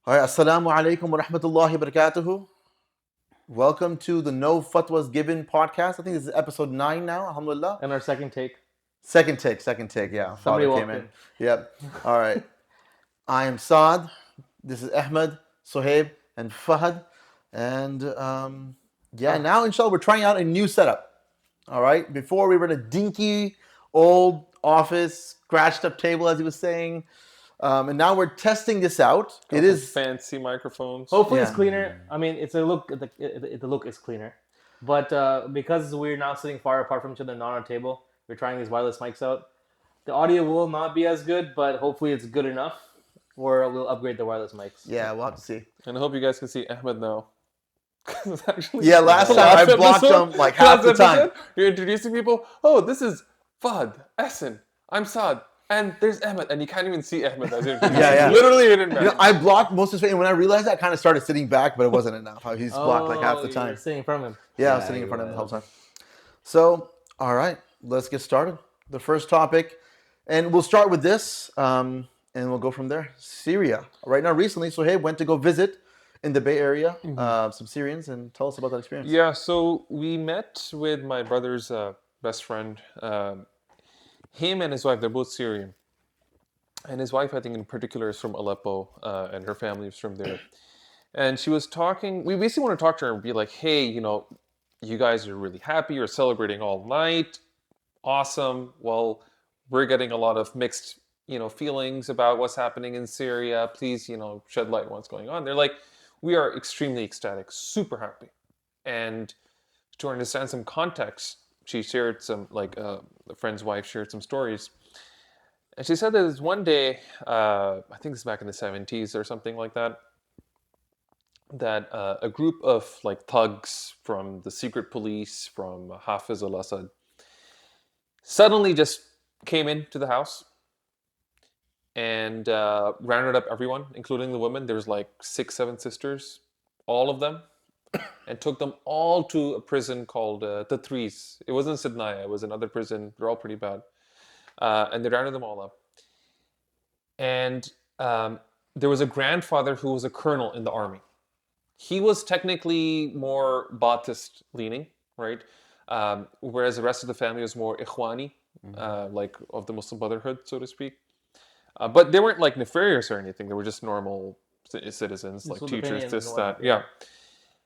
All right, Assalamu alaikum wa rahmatullahi wa barakatuhu. Welcome to the No Fatwas Given podcast. I think this is episode 9 now, alhamdulillah. And our second take. Second take, yeah. Somebody Father walked came in. in. Yep. All right. I am Saad. This is Ahmed, Sohaib, and Fahad. And now inshallah we're trying out a new setup. All right. Before we were in a dinky old office, scratched up table, as he was saying. And now we're testing this out. It is fancy microphones. Hopefully it's Yeah. cleaner. I mean, it's a look. The look is cleaner, but because we're now sitting far apart from each other, not on a table, we're trying these wireless mics out. The audio will not be as good, but hopefully it's good enough, or we'll upgrade the wireless mics. Yeah, we'll have to see. And I hope you guys can see Ahmed now. Yeah, last time I blocked him like half the time. You're introducing people. Oh, this is Fahd, Essen. I'm Saad. And there's Ahmed. And you can't even see Ahmed as you're introducing. Yeah. Literally, you didn't I blocked most of his face. And when I realized that, I kind of started sitting back, but it wasn't enough. He's blocked like half the you're time. sitting in front of him. Yeah, I was sitting in front of him the whole time. So, all right, let's get started. The first topic, and we'll start with this, and we'll go from there. Syria. Right now, recently, Sohaib went to go visit in the Bay Area some Syrians, and tell us about that experience. Yeah, so we met with my brother's best friend. Him and his wife, they're both Syrian. And his wife, I think in particular, is from Aleppo, and her family is from there. And she was talking, we basically want to talk to her and be like, hey, you guys are really happy, you're celebrating all night, awesome. Well, we're getting a lot of mixed, feelings about what's happening in Syria. Please, shed light on what's going on. They're like, we are extremely ecstatic, super happy. And to understand some context, she shared some, a friend's wife shared some stories. And she said that this one day, I think this is back in the 70s or something like that, that a group of thugs from the secret police from Hafiz Al-Assad suddenly just came into the house and rounded up everyone, including the women. There's 6, 7 sisters, all of them, and took them all to a prison called Tatriz. It wasn't Sidnaya, it was another prison. They're all pretty bad. And they rounded them all up. And there was a grandfather who was a colonel in the army. He was technically more Baathist leaning, right? Whereas the rest of the family was more Ikhwani, of the Muslim Brotherhood, so to speak. But they weren't nefarious or anything. They were just normal citizens, teachers, this, that. Yeah.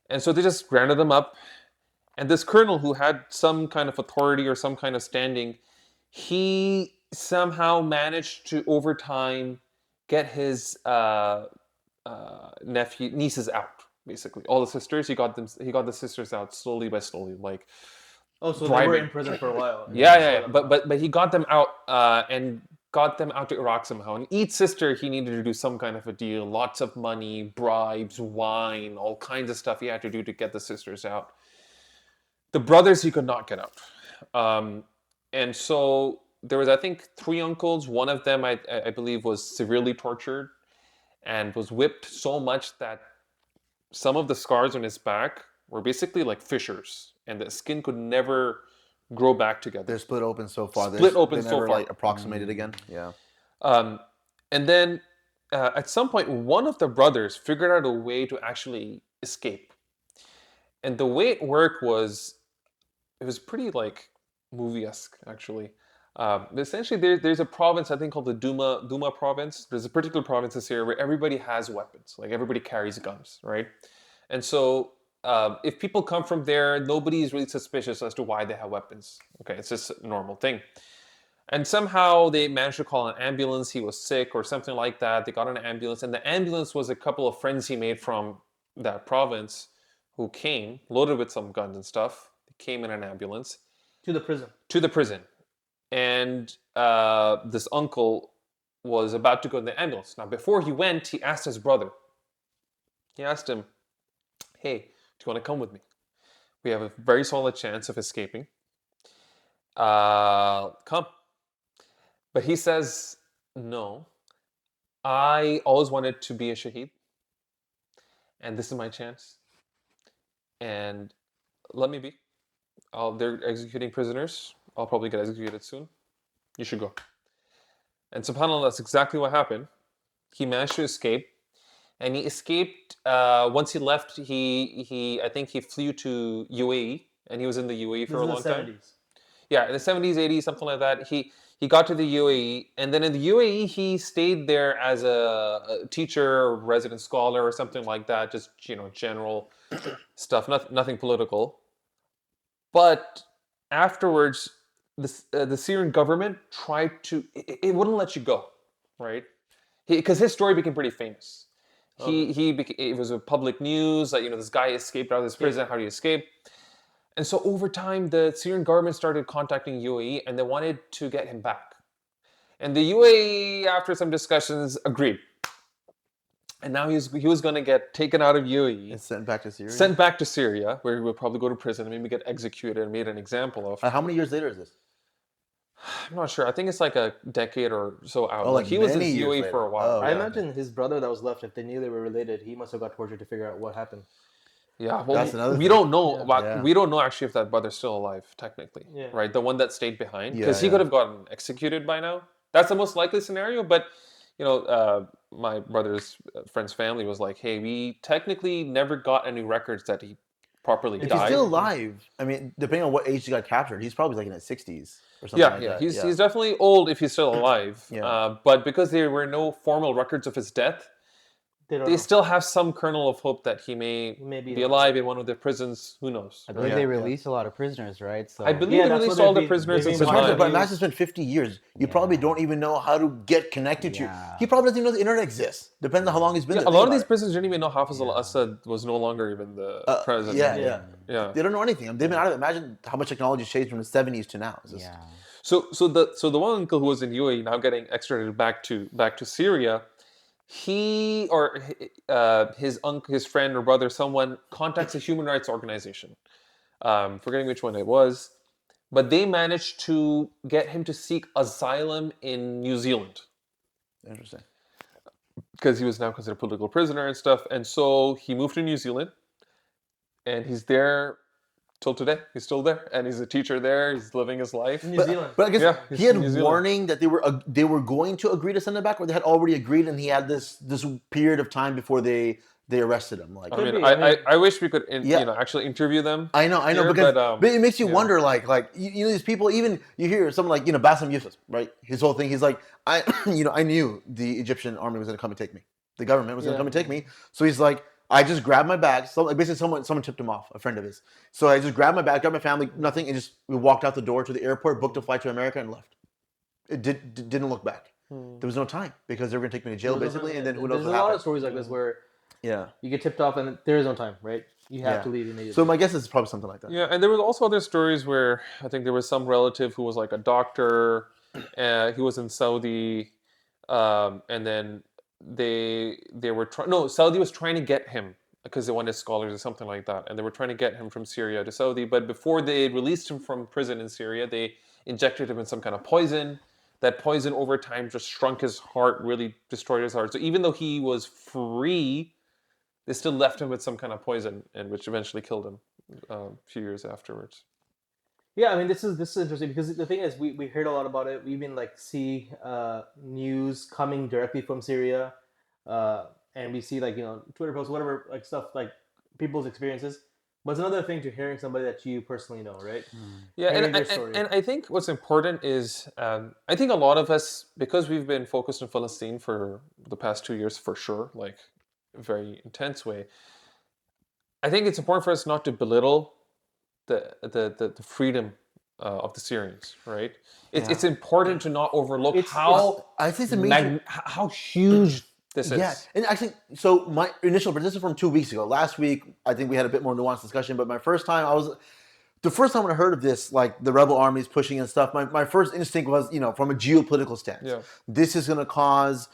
And so they just rounded them up. And this colonel who had some kind of authority or some kind of standing, he somehow managed to, over time, get his nieces out. Basically, all the sisters, he got the sisters out slowly by slowly, Oh, so bribing. they were in prison for a while. Yeah. But he got them out and got them out to Iraq somehow. And each sister, he needed to do some kind of a deal, lots of money, bribes, wine, all kinds of stuff he had to do to get the sisters out. The brothers, he could not get out. And so there was, I think, 3 uncles. One of them, I believe, was severely tortured and was whipped so much that some of the scars on his back were basically like fissures, and the skin could never grow back together. They're split open so far. They never, far. Approximated again. Yeah. And then at some point, one of the brothers figured out a way to actually escape. And the way it worked was, it was pretty movie-esque, actually. Essentially, there's a province, I think, called the Duma province. There's a particular province in Syria where everybody has weapons. Everybody carries guns, right? And so if people come from there, nobody is really suspicious as to why they have weapons. Okay, it's just a normal thing. And somehow they managed to call an ambulance. He was sick or something like that. They got an ambulance, and the ambulance was a couple of friends he made from that province who came, loaded with some guns and stuff. They came in an ambulance. To the prison. To the prison. And this uncle was about to go in the ambulance. Now, before he went, he asked his brother. He asked him, hey, do you want to come with me? We have a very solid chance of escaping. Come. But he says, no, I always wanted to be a shaheed. And this is my chance. And let me be. They're executing prisoners. I'll probably get executed soon. You should go. And subhanAllah, that's exactly what happened. He managed to escape. and he escaped. Once he left, I think he flew to UAE, and he was in the UAE This for is a in the long time. 70s. Yeah, in the 70s, 80s, something like that. He got to the UAE, and then in the UAE, he stayed there as a teacher, or resident scholar, or something like that. Just general stuff, nothing political. But afterwards, the Syrian government tried to. It wouldn't let you go, right? Because his story became pretty famous. It was a public news that this guy escaped out of this prison. How do you escape? And so over time, the Syrian government started contacting UAE, and they wanted to get him back. And the UAE, after some discussions, agreed. And now he was going to get taken out of UAE, And sent back to Syria. sent back to Syria, where he would probably go to prison and maybe get executed and made an example of. How many years later is this? I'm not sure. I think it's like a decade or so out. Oh, like he was in many years UAE for a later. while. Oh, I yeah. imagine his brother that was left, if they knew they were related, he must have got tortured to figure out what happened. Yeah, well, That's another we thing. don't know. Yeah. We don't know actually if that brother's still alive, technically. Yeah. Right, the one that stayed behind, Yeah, because he yeah. could have gotten executed by now. That's the most likely scenario. But my brother's friend's family was like, "Hey, we technically never got any records that he properly If died." he's still alive, I mean, depending on what age he got captured, he's probably like in his 60s or something like that. He's definitely old if he's still alive. Yeah. But because there were no formal records of his death, they still have some kernel of hope that he may Maybe be alive in one of the prisons. Who knows? I believe Yeah, they yeah. released a lot of prisoners, right? So I believe Yeah, they that's released what all the they've prisoners been in But, Sometimes Somalia. but imagine it's been 50 years. You probably don't even know how to get connected to. Yeah. He probably doesn't even know the internet exists. Depends on how long he's been Yeah, there. a lot Think of these about prisoners didn't even know Hafiz al-Assad was no longer even the president. Yeah, Yeah. yeah, Yeah. They don't know anything. They've been out of it. Imagine how much technology has changed from the 70s to now. It's just- yeah. So the one uncle who was in UAE now getting extradited back to Syria, he or his friend or brother, someone contacts a human rights organization. Forgetting which one it was, but they managed to get him to seek asylum in New Zealand Interesting. because he was now considered a political prisoner and stuff. And so he moved to New Zealand, and he's there till today. He's still there, and he's a teacher there. He's living his life. New Zealand. But I guess Yeah, he he's had in New Zealand. warning that they were going to agree to send him back, or they had already agreed, and he had this period of time before they arrested him. Like, I Could mean, be, I mean- I wish we could Yeah. actually interview them. I know, here, because but, but it makes you yeah. wonder, like you know, these people. Even you hear someone like Bassem Youssef, right? His whole thing, he's like, I knew the Egyptian army was going to come and take me. The government was going to come and take me. So he's like, I just grabbed my bag. So like basically, someone tipped him off, a friend of his. So I just grabbed my bag, grabbed my family, nothing, and we walked out the door to the airport, booked a flight to America, and left. It didn't look back. There was no time because they were going to take me to jail, basically, and then who knows There's what a lot of happened. stories like this where Yeah. you get tipped off and there is no time, right? You have Yeah. to leave immediately. So my guess is probably something like that. Yeah, and there was also other stories where I think there was some relative who was like a doctor. He was in Saudi, and then they were Saudi was trying to get him because they wanted scholars or something like that, and they were trying to get him from Syria to Saudi. But before they released him from prison in Syria, they injected him in some kind of poison. That poison over time just shrunk his heart, really destroyed his heart. So even though he was free, they still left him with some kind of poison, and which eventually killed him a few years afterwards. Yeah, I mean, this is interesting because the thing is, we heard a lot about it. We even like see news coming directly from Syria, and we see like Twitter posts, whatever, like stuff like people's experiences. But it's another thing to hearing somebody that you personally know, right? Yeah, Hearing and their story. I think what's important is I think a lot of us, because we've been focused on Palestine for the past 2 years, for sure, like a very intense way. I think it's important for us not to belittle the freedom of the Syrians, right? It's important to not overlook I think it's a major. how huge this is. Yeah, and actually, so my initial, this is from 2 weeks ago. Last week, I think we had a bit more nuanced discussion, but the first time when I heard of this, like the rebel armies pushing and stuff, my first instinct was, from a geopolitical stance. Yeah. This is going to cause,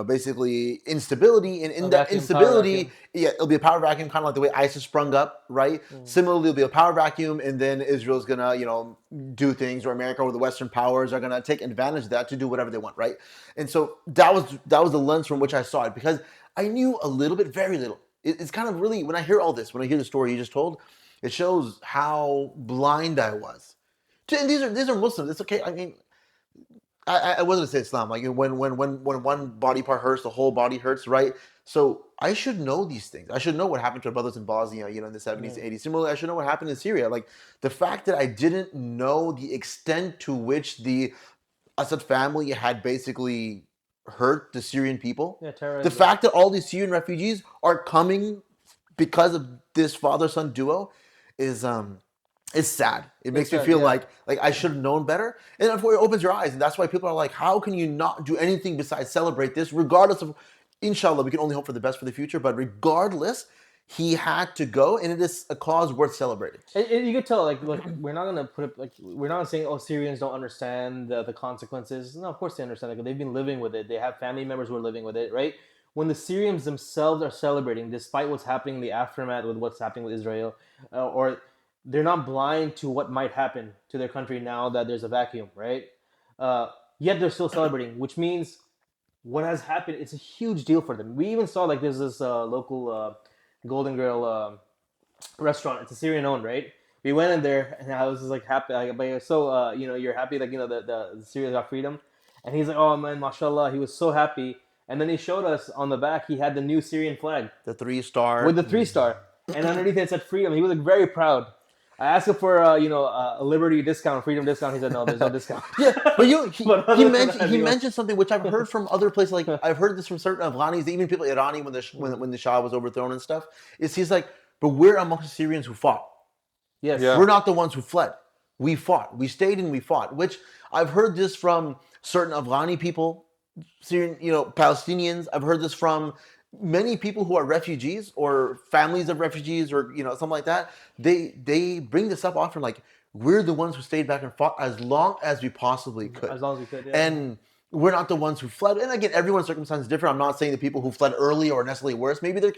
basically instability. And in A that vacuum, instability, power yeah, it'll be a power vacuum, kind of like the way ISIS sprung up, right? Similarly, it'll be a power vacuum, and then Israel's going to, do things, or America or the Western powers are going to take advantage of that to do whatever they want, right? And so that was the lens from which I saw it, because I knew a little bit, very little. It's kind of really, when I hear all this, when I hear the story you just told, it shows how blind I was. And these are Muslims. It's okay. I mean, I wasn't gonna say Islam. Like when one body part hurts, the whole body hurts, right? So I should know these things. I should know what happened to our brothers in Bosnia, in the 70s and 80s. Similarly, I should know what happened in Syria. Like the fact that I didn't know the extent to which the Assad family had basically hurt the Syrian people. Yeah, The terrorism. fact that all these Syrian refugees are coming because of this father-son duo is sad. It makes me sad, feel yeah. like I should have known better. And unfortunately, it opens your eyes, and that's why people are like, how can you not do anything besides celebrate this, regardless of, inshallah, we can only hope for the best for the future, but regardless, he had to go, and it is a cause worth celebrating. And you could tell, like, look, we're not gonna put it like we're not saying, oh, Syrians don't understand the consequences. No, of course they understand. Like, they've been living with it. They have family members who are living with it, right? When the Syrians themselves are celebrating, despite what's happening in the aftermath with what's happening with Israel, or they're not blind to what might happen to their country now that there's a vacuum, right? Yet they're still celebrating, which means what has happened, it's a huge deal for them. We even saw, like, there's this local Golden Girl restaurant. It's a Syrian owned, right? We went in there and I was just like happy. Like, so you're happy, like, the Syrians got freedom, and he's like, oh man, mashallah, he was so happy. And then he showed us on the back he had the new Syrian flag The 3-star. with the 3-star, and underneath it said freedom. He was like very proud. I asked him for a liberty discount, freedom discount. He said no, there's no discount. Yeah, but But other he than mentioned that, he he was- mentioned something which I've heard from other places. Like I've heard this from certain Afghanis, even people Irani when the Shah was overthrown and stuff. Is he's like, but we're amongst the Syrians who fought. Yes. Yeah. We're not the ones who fled. We fought. We stayed and we fought. Which I've heard this from certain Afghani people, Syrian, Palestinians. I've heard this from many people who are refugees or families of refugees or something like that. They bring this up often, like we're the ones who stayed back and fought as long as we possibly could. As long as we could. Yeah. And we're not the ones who fled. And again, everyone's circumstance is different. I'm not saying the people who fled early or necessarily worse. Maybe they're,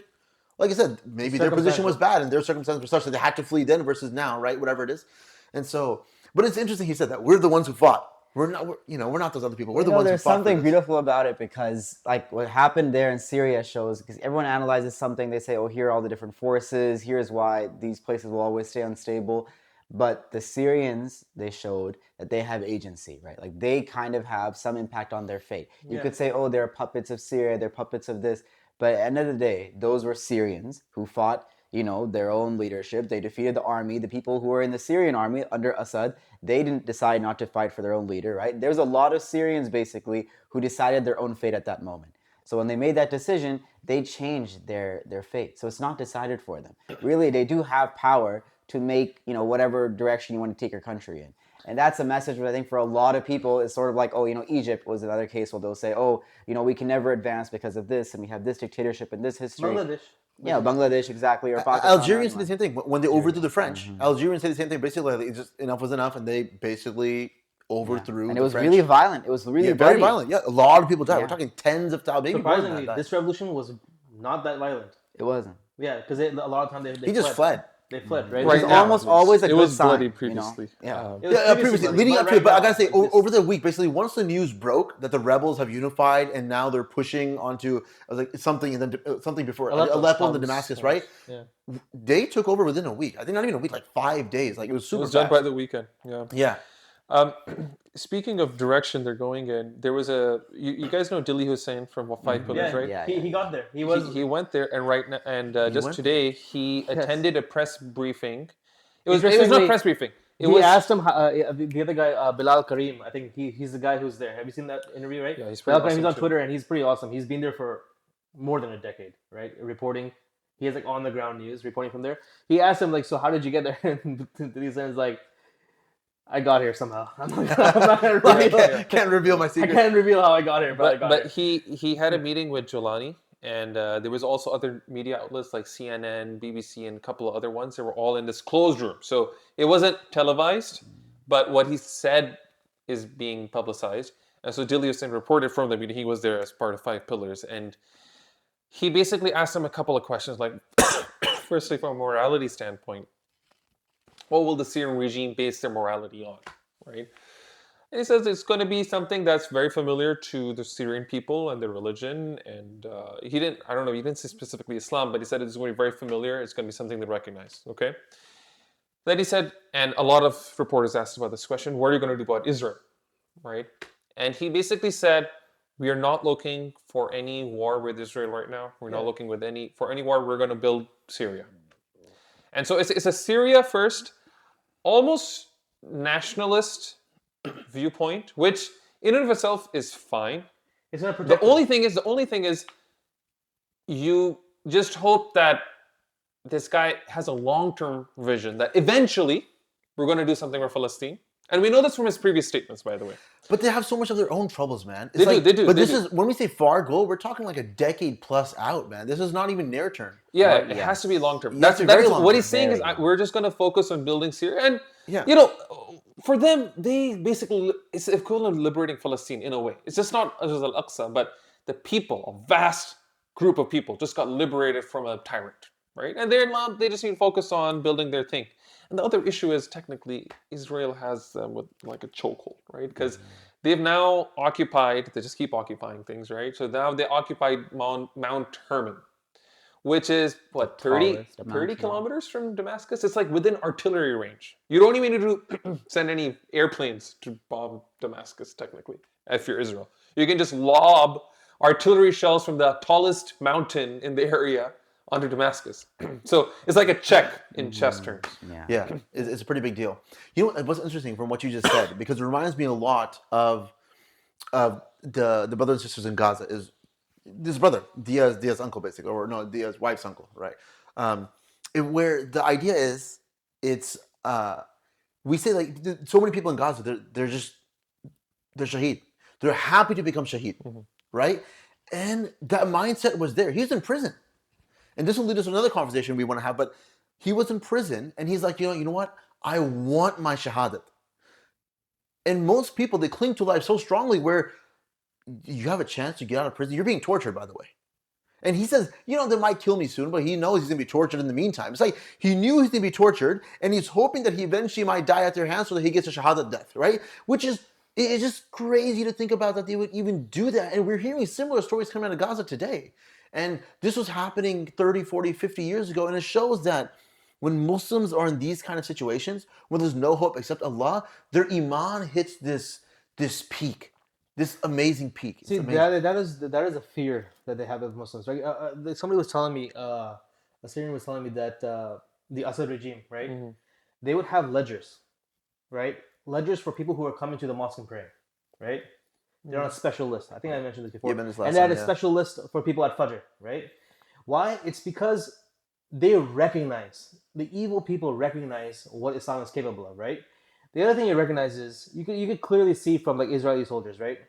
like I said, maybe their position was bad and their circumstances were such that they had to flee then versus now, right? Whatever it is. And so, but it's interesting he said that we're the ones who fought. We're not those other people. We're the ones who there's fought. something beautiful about it because, like, what happened there in Syria shows, because everyone analyzes something, they say, oh, here are all the different forces, here's why these places will always stay unstable. But the Syrians, they showed that they have agency, right? Like, they kind of have some impact on their fate. You could say, oh, they're puppets of Syria, they're puppets of this. But at the end of the day, those were Syrians who fought, their own leadership. They defeated the army. The people who were in the Syrian army under Assad, they didn't decide not to fight for their own leader, right? There's a lot of Syrians, basically, who decided their own fate at that moment. So when they made that decision, they changed their fate. So it's not decided for them. Really, they do have power to make, whatever direction you want to take your country in. And that's a message that I think for a lot of people is sort of like, oh, Egypt was another case where they'll say, oh, we can never advance because of this, and we have this dictatorship and this history. Bangladesh. Yeah, Bangladesh, exactly, or Pakistan. Algerians did the same thing when they overthrew the French. Algerians did the same thing. Basically, like, it's just enough was enough, and they basically overthrew. And the it was French. really violent. It was really very bloody. violent. Yeah, a lot of people died. Yeah. We're talking tens of thousands. Maybe more than Surprisingly, that. this revolution was not that violent. It wasn't. Yeah, because a lot of time they He just fled. They fled, right? Right It's now, almost always a it good was sign, bloody previously. Yeah. It was Previously, bloody, leading up to right it, but I now, gotta say, like this. over the week, basically, once the news broke that the rebels have unified and now they're pushing onto something and then something before Aleppo and the Damascus, right? Yeah. They took over within a week. I think not even a week, like 5 days. Like it was It super was done fast. by the weekend. Yeah. Yeah. Speaking of direction they're going in, there was you guys know Dilly Hussein from Five Pillars, right? Yeah. He got there. He went there, and right now, and just went today he attended a press briefing. It was not Interestingly, a press briefing. He asked him, the other guy, Bilal Karim, I think he's the guy who's there. Have you seen that interview, right? Yeah, he's pretty Bilal Karim, awesome he's on too. Twitter, and he's pretty awesome. He's been there for more than a decade, right? Reporting. He has, like, on-the-ground news, reporting from there. He asked him, like, so how did you get there? And he says, like, I got here somehow. I'm not going to reveal. Can't reveal my I secret. can't reveal how I got here, but I got But here. he had a meeting with Jolani, and there was also other media outlets like CNN, BBC, and a couple of other ones. They were all in this closed room, so it wasn't televised. But what he said is being publicized, and so Dilly Hussein reported from the meeting. He was there as part of Five Pillars, and he basically asked him a couple of questions, like, firstly, from a morality standpoint, what will the Syrian regime base their morality on, right? And he says it's going to be something that's very familiar to the Syrian people and their religion. And he didn't say specifically Islam, but he said it's going to be very familiar. It's going to be something they recognize, okay? Then he said, and a lot of reporters asked about this question, what are you going to do about Israel, right? And he basically said, we are not looking for any war with Israel right now. We're not looking for any war. We're going to build Syria. And so it's a Syria first, almost nationalist viewpoint, which in and of itself is fine. It's not The protected. only thing is, you just hope that this guy has a long-term vision that eventually we're going to do something for Palestine. And we know this from his previous statements, by the way. But they have so much of their own troubles, man. They do. But this is when we say far goal, we're talking like a decade plus out, man. This is not even near term. Yeah, Right, it yeah. has to be long-term. Yeah, That's it's very what he's long-term. saying is Very long. we're just going to focus on building Syria. And, Yeah. you know, for them, they basically, it's equivalent of liberating Palestine in a way. It's just not just Al-Aqsa, but the people, a vast group of people just got liberated from a tyrant, right? And they just need to focus on building their thing. And the other issue is technically Israel has them with like a chokehold, right? Because they've now occupied, they just keep occupying things, right? So now they occupied Mount Hermon, which is what, 30 tallest mountain. kilometers from Damascus? It's like within artillery range. You don't even need to send any airplanes to bomb Damascus, technically, if you're Israel. You can just lob artillery shells from the tallest mountain in the area onto Damascus. So it's like a check in chess terms. Yeah. Yeah, it's a pretty big deal. You know what's interesting from what you just said, because it reminds me a lot of the brothers and sisters in Gaza. Is this brother Diaz's uncle, basically, or no, Diaz's wife's uncle, right? Where the idea is, it's we say like so many people in Gaza, they're shaheed. They're happy to become shaheed, right? And that mindset was there. He's in prison. And this will lead us to another conversation we want to have, but he was in prison and he's like, you know what? I want my shahadat. And most people, they cling to life so strongly where you have a chance to get out of prison. You're being tortured, by the way. And he says, they might kill me soon, but he knows he's going to be tortured in the meantime. It's like he knew he's going to be tortured and he's hoping that he eventually might die at their hands so that he gets a shahadat death, right? Which is, it's just crazy to think about that they would even do that. And we're hearing similar stories coming out of Gaza today. And this was happening 30, 40, 50 years ago. And it shows that when Muslims are in these kind of situations, when there's no hope except Allah, their iman hits this peak, this amazing peak. It's See, amazing. that is a fear that they have of Muslims. Right? Somebody was telling me, a Syrian was telling me that the Assad regime, right? They would have ledgers, right? Ledgers for people who are coming to the mosque and praying, right? They're on a special list. I think I mentioned this before. Yeah, but this last and they had time, a yeah. special list for people at Fajr, right? Why? It's because they recognize, the evil people recognize what Islam is capable of, right? The other thing you recognize is, you could clearly see from like Israeli soldiers, right?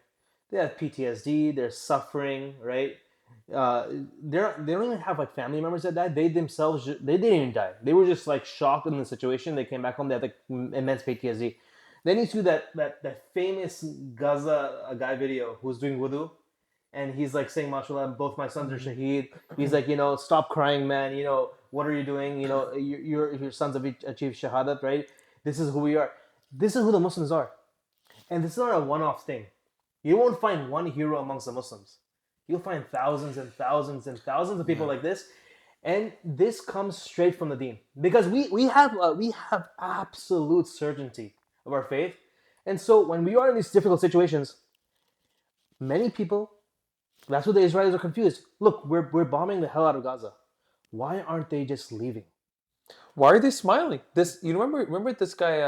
They have PTSD, they're suffering, right? They don't even have like family members that died. They themselves, they didn't even die. They were just like shocked in the situation. They came back home, they had like immense PTSD. Then you see that famous Gaza guy video who's doing wudu, and he's like saying, "Mashallah, both my sons are shaheed." He's like, stop crying, man. What are you doing? Your sons have achieved shahadat, right? This is who we are. This is who the Muslims are, and this is not a one-off thing. You won't find one hero amongst the Muslims. You'll find thousands and thousands and thousands of people like this, and this comes straight from the Deen, because we have absolute certainty of our faith. And so when we are in these difficult situations, many people, that's what the Israelis are confused. Look, we're bombing the hell out of Gaza. Why aren't they just leaving? Why are they smiling? You remember this guy,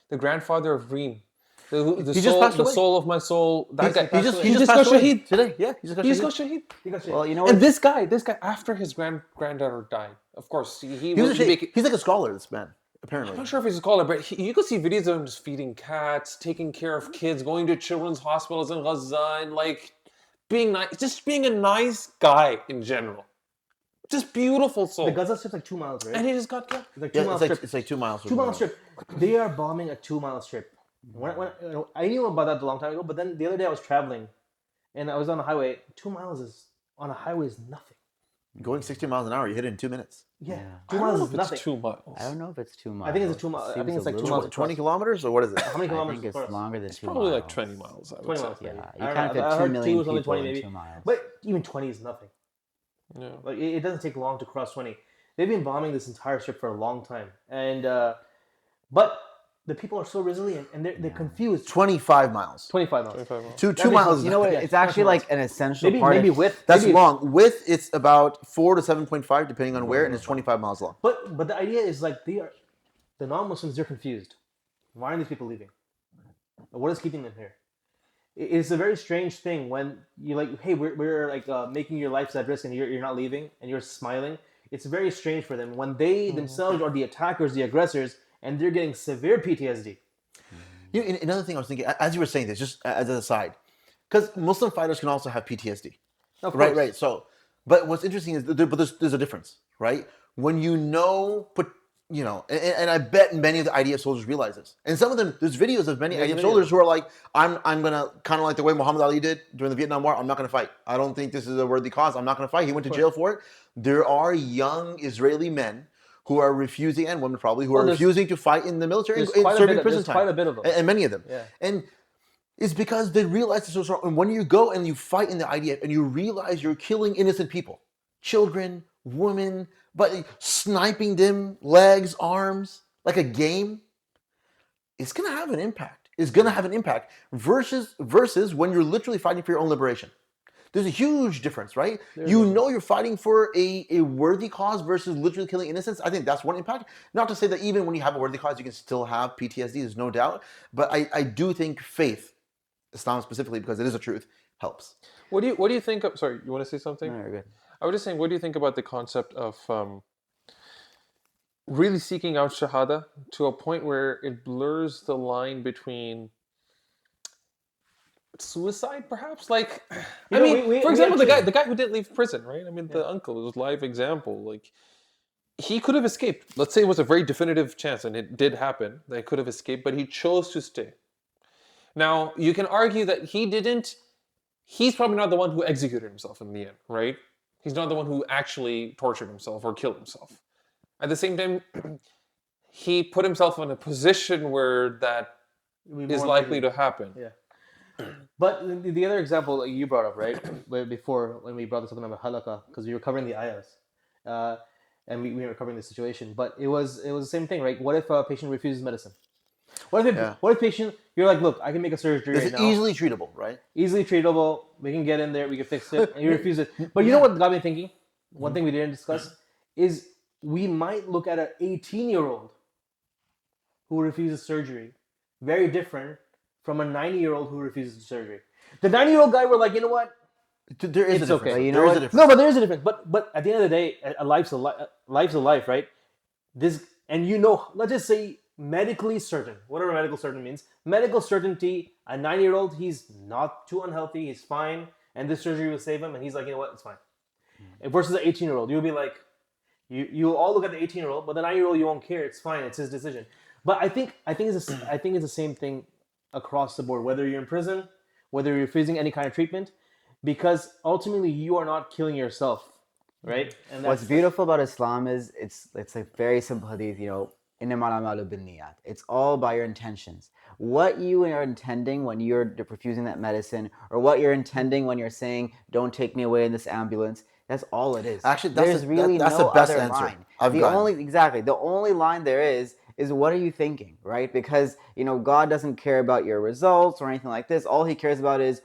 the grandfather of Reem, the He just passed away. soul of my soul. That guy, He just got passed away shaheed today. Yeah, he just got shaheed. He got shit. Well, you know And what? this guy, after his granddaughter died, of course, He was a shaheed. He's like a scholar, this man, apparently. I'm not sure if he's a scholar, but you could see videos of him just feeding cats, taking care of kids, going to children's hospitals in Gaza, and like being nice, just being a nice guy in general. Just beautiful soul. The Gaza strip's like 2 miles, right? And he just got killed. It's like Yeah, 2 mile it's like, strip. it's like 2 miles. 2 mile strip. They are bombing a 2 mile strip. I knew about that a long time ago, but then the other day I was traveling, and I was on a highway. 2 miles on a highway is nothing. Going 60 miles an hour, you hit it in 2 minutes. Yeah, Yeah. 2 I don't miles know is if it's nothing. 2 miles. I don't know if it's 2 miles. I think it's a 2 mile. I think Seems it's like a 2 little- miles. 20 kilometers, or what is it? How many I kilometers? think it's across? longer than 2 Probably miles. like 20 miles, I would 20 say. miles. Yeah, maybe. you I don't can't know. fit I 2 heard million was only people 20 in maybe. 2 miles. But even 20 is nothing. Yeah. Like it doesn't take long to cross 20. They've been bombing this entire strip for a long time, and but the people are so resilient and they're confused. 25 miles. 25 miles. 25 miles. Two makes miles. sense. You know what? Yeah, It's actually that's like an essential Maybe part. maybe of, width. That's maybe, long. Width, it's about 4 to 7.5, depending on where, and it's 25 miles long. But the idea is like the non-Muslims, they're confused. Why are these people leaving? What is keeping them here? It's a very strange thing when you're like, hey, we're like making your lives at risk and you're not leaving and you're smiling. It's very strange for them when they themselves are the attackers, the aggressors, and they're getting severe PTSD. You know, another thing I was thinking, as you were saying this, just as an aside, because Muslim fighters can also have PTSD. Of Right, course. right. So, but what's interesting is, there's a difference, right? When you know, and I bet many of the IDF soldiers realize this. And some of them, there's videos of many IDF soldiers who are like, I'm gonna, kind of like the way Muhammad Ali did during the Vietnam War, I'm not gonna fight. I don't think this is a worthy cause. I'm not gonna fight. He went to jail for it. There are young Israeli men who are refusing, and women probably, who are refusing to fight in the military and serving prison time. Quite a bit of them. And many of them. Yeah. And it's because they realize this was wrong. And when you go and you fight in the IDF and you realize you're killing innocent people, children, women, but sniping them, legs, arms, like a game, it's going to have an impact. It's going to have an impact versus when you're literally fighting for your own liberation. There's a huge difference, right? Know you're fighting for a worthy cause versus literally killing innocents. I think that's one impact. Not to say that even when you have a worthy cause, you can still have PTSD, there's no doubt. But I do think faith, Islam specifically, because it is a truth, helps. What do you think of? Sorry, you want to say something? No, you're good. I was just saying, what do you think about the concept of really seeking out shahada to a point where it blurs the line between suicide, perhaps? Like, You I know, mean, we for example, actually- the guy who didn't leave prison, right? I mean, the uncle was live example. Like, he could have escaped. Let's say it was a very definitive chance, and it did happen. That he could have escaped, but he chose to stay. Now, you can argue that he didn't. He's probably not the one who executed himself in the end, right? He's not the one who actually tortured himself or killed himself. At the same time, he put himself in a position where that is likely to happen. Yeah. But the other example that you brought up, right, before when we brought this up in the halakha, because we were covering the ayahs, and we were covering the situation. But it was the same thing, right? What if a patient refuses medicine? What if patient, you're like, look, I can make a surgery This right is now. easily treatable, right? Easily treatable. We can get in there. We can fix it. And you refuse it. But you know what got me thinking? One thing we didn't discuss is we might look at an 18-year-old who refuses surgery very different from a 90-year-old who refuses surgery. The 90-year-old guy, we're like, you know what? There is It's a difference. okay. You know There is what? a difference. No, but there is a difference. But at the end of the day, a life's a life, right? And let's just say medically certain, whatever medical certain means, medical certainty, a 90-year-old, he's not too unhealthy, he's fine, and this surgery will save him, and he's like, you know what, it's fine. Versus an 18-year-old, you'll be like, you'll all look at the 18-year-old, but the 9-year-old, you won't care, it's fine, it's his decision. But I think it's the same thing across the board, whether you're in prison, whether you're refusing any kind of treatment, because ultimately you are not killing yourself, right? And What's beautiful about Islam is it's a very simple hadith, إِنَّمَا الْأَعْمَالُ بِالنِّيَّاتِ. It's all by your intentions. What you are intending when you're refusing that medicine, or what you're intending when you're saying, don't take me away in this ambulance, that's all it is. Actually, there's really that's no the best other answer line. I've gotten. The only line there is what are you thinking, right? Because God doesn't care about your results or anything like this. All He cares about is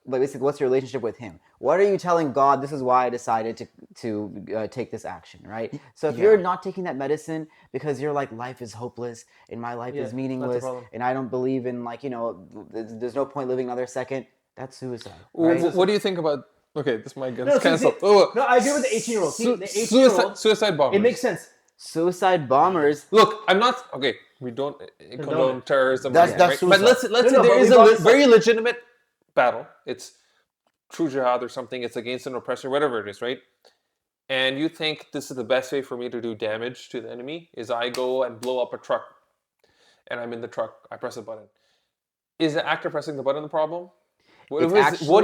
basically what's your relationship with Him. What are you telling God? This is why I decided to take this action, right? So if you're not taking that medicine because you're like, life is hopeless and my life is meaningless and I don't believe in there's no point living another second, that's suicide. Right? What do you think about? Okay, this might get No, canceled. No, I agree with the 18-year-old. See, the 18-year-old, suicide bombers. it makes sense. Suicide bombers. Look, I'm not okay. We don't condone terrorism, That's right? But let's say No, there but is we a brought this up. very legitimate battle. It's true jihad or something. It's against an oppressor, whatever it is, right? And you think this is the best way for me to do damage to the enemy is I go and blow up a truck, and I'm in the truck. I press a button. Is the actor pressing the button the problem? What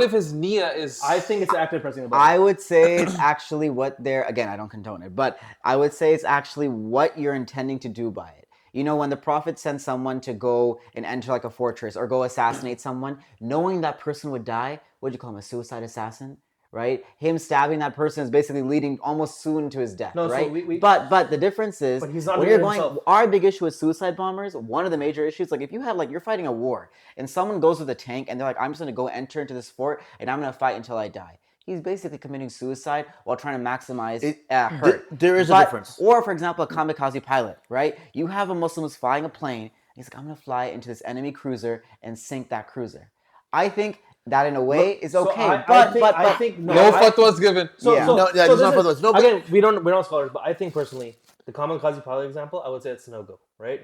if his niyyah is? I think it's active pressing the button. I would say it's actually what they're, again, I don't condone it, but I would say it's actually what you're intending to do by it. When the Prophet sent someone to go and enter like a fortress or go assassinate someone, knowing that person would die, what do you call him, a suicide assassin? right? Him stabbing that person is basically leading almost soon to his death, No, so right? we- but the difference is But he's not when doing you're it going, himself. our big issue with suicide bombers, one of the major issues, like if you have like you're fighting a war and someone goes with a tank and they're like, I'm just gonna go enter into this fort and I'm gonna fight until I die. He's basically committing suicide while trying to maximize hurt. There is a But- difference. Or, for example, a kamikaze pilot, right? You have a Muslim who's flying a plane. He's like, I'm going to fly into this enemy cruiser and sink that cruiser. I think that in a way is So okay. I think No fatwas given. So, Yeah. so, No, yeah, so there's this not is- fatwas. No, but- again, we're not scholars, but I think personally, the kamikaze pilot example, I would say it's a no-go, right?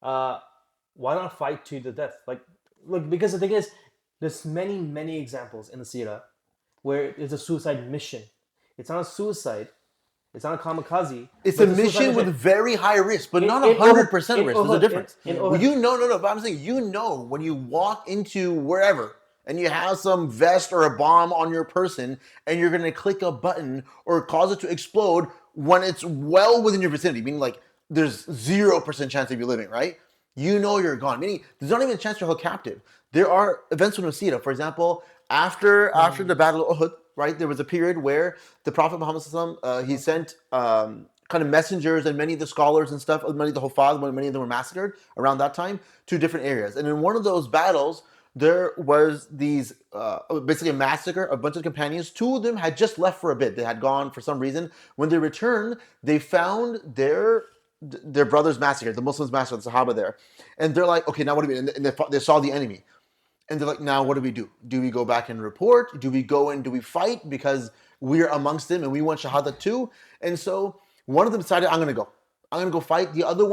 Why not fight to the death? Like, look, because the thing is, there's many examples in the Sirah where it's a suicide mission. It's not a suicide. It's not a kamikaze. It's but a suicide mission with very high risk, but not 100% in risk. There's a Uhud, difference. in Uhud. No. But I'm saying, when you walk into wherever and you have some vest or a bomb on your person and you're going to click a button or cause it to explode when it's well within your vicinity, meaning like there's 0% chance of you living, right? You know you're gone. Meaning there's not even a chance you're held captive. There are events in Masira, for example, after the Battle of Uhud, right? There was a period where the Prophet Muhammad he sent kind of messengers and many of the scholars and stuff, many of the Hufaz, many of them were massacred around that time to different areas. And in one of those battles, there was these basically a massacre, a bunch of companions. Two of them had just left for a bit. They had gone for some reason. When they returned, they found their brothers massacred, the Muslims massacred the Sahaba there. And they're like, okay, now what do we do? And they saw the enemy. And they're like, now what do we do? Do we go back and report? Do we go and do we fight? Because we're amongst them and we want Shahada too. And so one of them decided, I'm going to go. I'm going to go fight. The other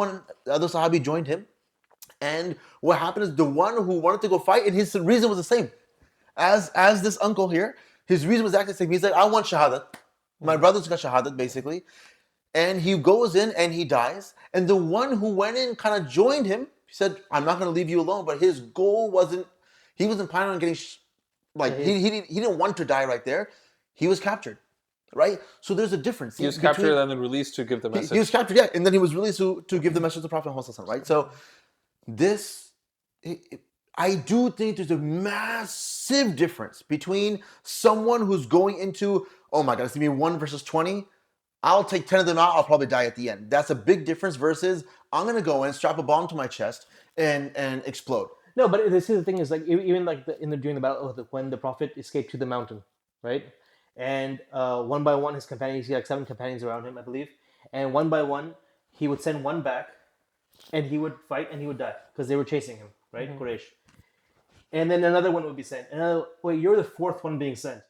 Sahabi joined him. And what happened is the one who wanted to go fight, and his reason was the same as this uncle here. His reason was actually the same. He's like, I want Shahada. My brother's got Shahada, basically. And he goes in and he dies. And the one who went in kind of joined him. He said, I'm not going to leave you alone. But his goal wasn't, he wasn't planning on getting, he didn't want to die right there. He was captured, right? So there's a difference. He was captured and then released to give the message. He was captured, yeah. And then he was released to give the message to the Prophet Muhammad, right? So I do think there's a massive difference between someone who's going into, oh my God, it's going to be 1 versus 20. I'll take 10 of them out. I'll probably die at the end. That's a big difference versus I'm going to go in, strap a bomb to my chest, and explode. No, but this is the thing is like even like during the battle when the Prophet escaped to the mountain, right? And one by one his companions, he had like 7 companions around him, I believe, and one by one he would send one back, and he would fight and he would die because they were chasing him, right? Quraysh. And then another one would be sent. Wait, you're the 4th one being sent.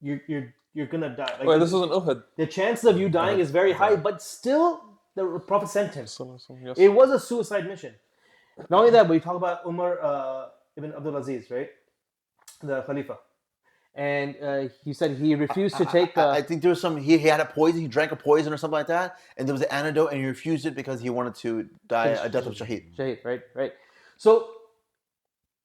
You're gonna die. Like, Wait, this was an Uhud. the chances of you dying is very high, but still the Prophet sent him. Yes. It was a suicide mission. Not only that, but we talk about Umar ibn Abdul Aziz, right? The Khalifa. And he said he refused to take... I think there was some, he had a poison, he drank a poison or something like that, and there was an antidote, and he refused it because he wanted to die a death of Shaheed. Shaheed, right. So,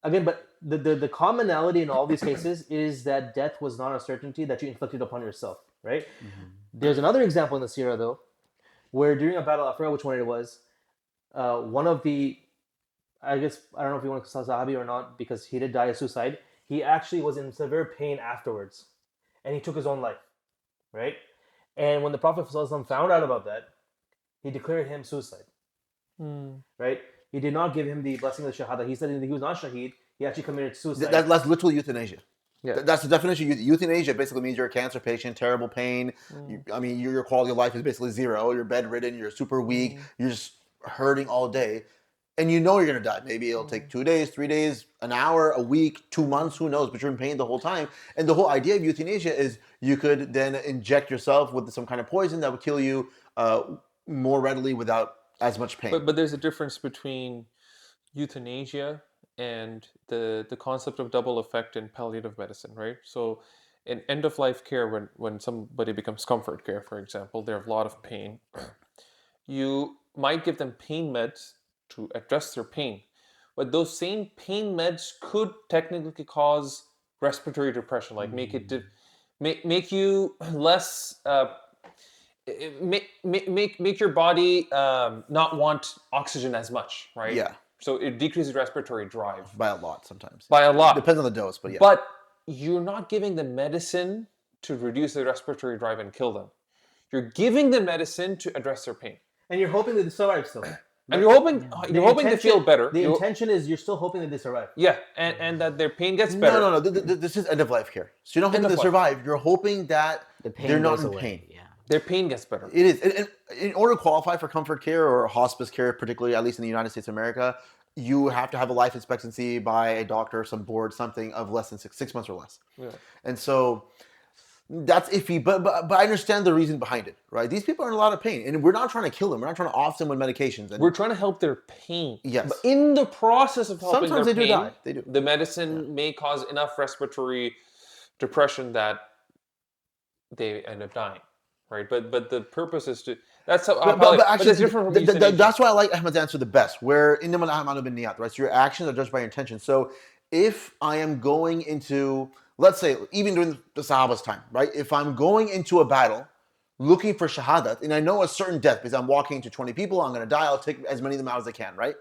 again, but the commonality in all these cases is that death was not a certainty that you inflicted upon yourself, right? There's another example in the Sirah, though, where during a battle, I forgot which one it was, one of the, I guess, I don't know if you want to call Sahabi or not, because he did die of suicide. He actually was in severe pain afterwards, and he took his own life, right? And when the Prophet ﷺ found out about that, he declared him suicide, right? He did not give him the blessing of the Shahada. He said he was not Shaheed. He actually committed suicide. That's literally euthanasia. Yeah. That's the definition. Euthanasia basically means you're a cancer patient, terrible pain. Your quality of life is basically 0. You're bedridden. You're super weak. You're just hurting all day. And you know you're going to die. Maybe it'll take 2 days, 3 days, an hour, a week, 2 months, who knows, but you're in pain the whole time. And the whole idea of euthanasia is you could then inject yourself with some kind of poison that would kill you more readily without as much pain. But there's a difference between euthanasia and the concept of double effect in palliative medicine, right? So in end-of-life care, when somebody becomes comfort care, for example, they have a lot of pain, you might give them pain meds to address their pain. But those same pain meds could technically cause respiratory depression, like make you less make your body not want oxygen as much, right? Yeah. So it decreases respiratory drive By a lot sometimes. by a lot. Depends on the dose, but yeah. But you're not giving them medicine to reduce their respiratory drive and kill them. You're giving them medicine to address their pain. And you're hoping that they survive still. And you're hoping they feel better. The intention is you're still hoping that they survive. Yeah, and that their pain gets better. No. This is end of life care. So you're not hoping to survive. You're hoping that they're not in pain. Yeah. Their pain gets better. It is. And in order to qualify for comfort care or hospice care, particularly at least in the United States of America, you have to have a life expectancy by a doctor, some board, something of less than 6 months or less. Yeah. And so that's iffy, but I understand the reason behind it, right? These people are in a lot of pain, and we're not trying to kill them. We're not trying to off them with medications. And We're trying to help their pain. Yes. But in the process of helping sometimes their they do pain, die. They do. the medicine may cause enough respiratory depression that they end up dying, right? But the purpose is to. That's how. But actually, it's different from euthanasia. that's why I like Ahmed's answer the best. Where innamal a'malu binniyat, right? So your actions are judged by your intention. So if I am going into, let's say, even during the Sahaba's time, right? If I'm going into a battle looking for shahadat, and I know a certain death because I'm walking into 20 people, I'm going to die, I'll take as many of them out as I can, right?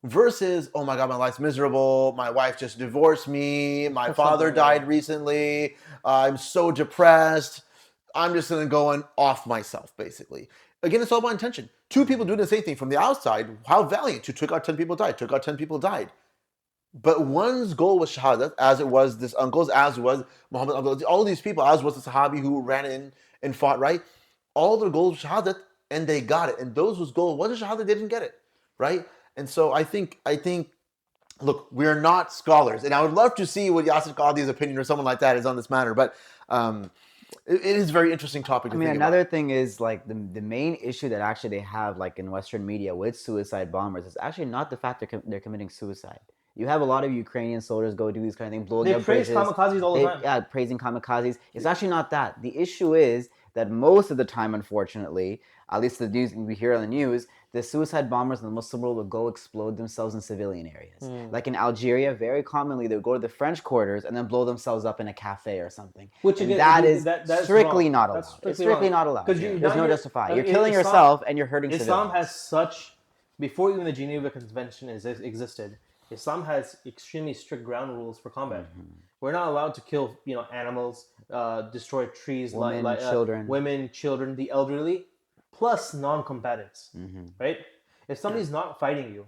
Versus, oh my God, my life's miserable, my wife just divorced me, my father died recently, I'm so depressed, I'm just going to go off myself, basically. Again, it's all about intention. Two people doing the same thing from the outside, how valiant, who took out 10 people died, took out 10 people died. But one's goal was shahadat, as it was this uncle's, as was Muhammad, all these people, as was the Sahabi who ran in and fought, right? All their goals were shahadat, and they got it. And those whose goal wasn't shahadat, they didn't get it, right? And so I think, look, we're not scholars, and I would love to see what Yasir Qadhi's opinion or someone like that is on this matter, but it is a very interesting topic to think about. Another thing is like the main issue that actually they have like in Western media with suicide bombers is actually not the fact they're committing suicide. You have a lot of Ukrainian soldiers go do these kind of things, blowing up bridges. They praise kamikazes all the time. Yeah, praising kamikazes. It's actually not that. The issue is that most of the time, unfortunately, at least the news we hear on the news, the suicide bombers in the Muslim world will go explode themselves in civilian areas. Like in Algeria, very commonly they would go to the French quarters and then blow themselves up in a cafe or something. Which again, that's strictly wrong. not allowed. It's strictly not allowed. There's no justify. You're killing yourself and you're hurting civilians. Islam has such, before even the Geneva Convention existed, Islam has extremely strict ground rules for combat. We're not allowed to kill, animals, destroy trees, women, children, the elderly, plus non-combatants. Right? If somebody's not fighting you,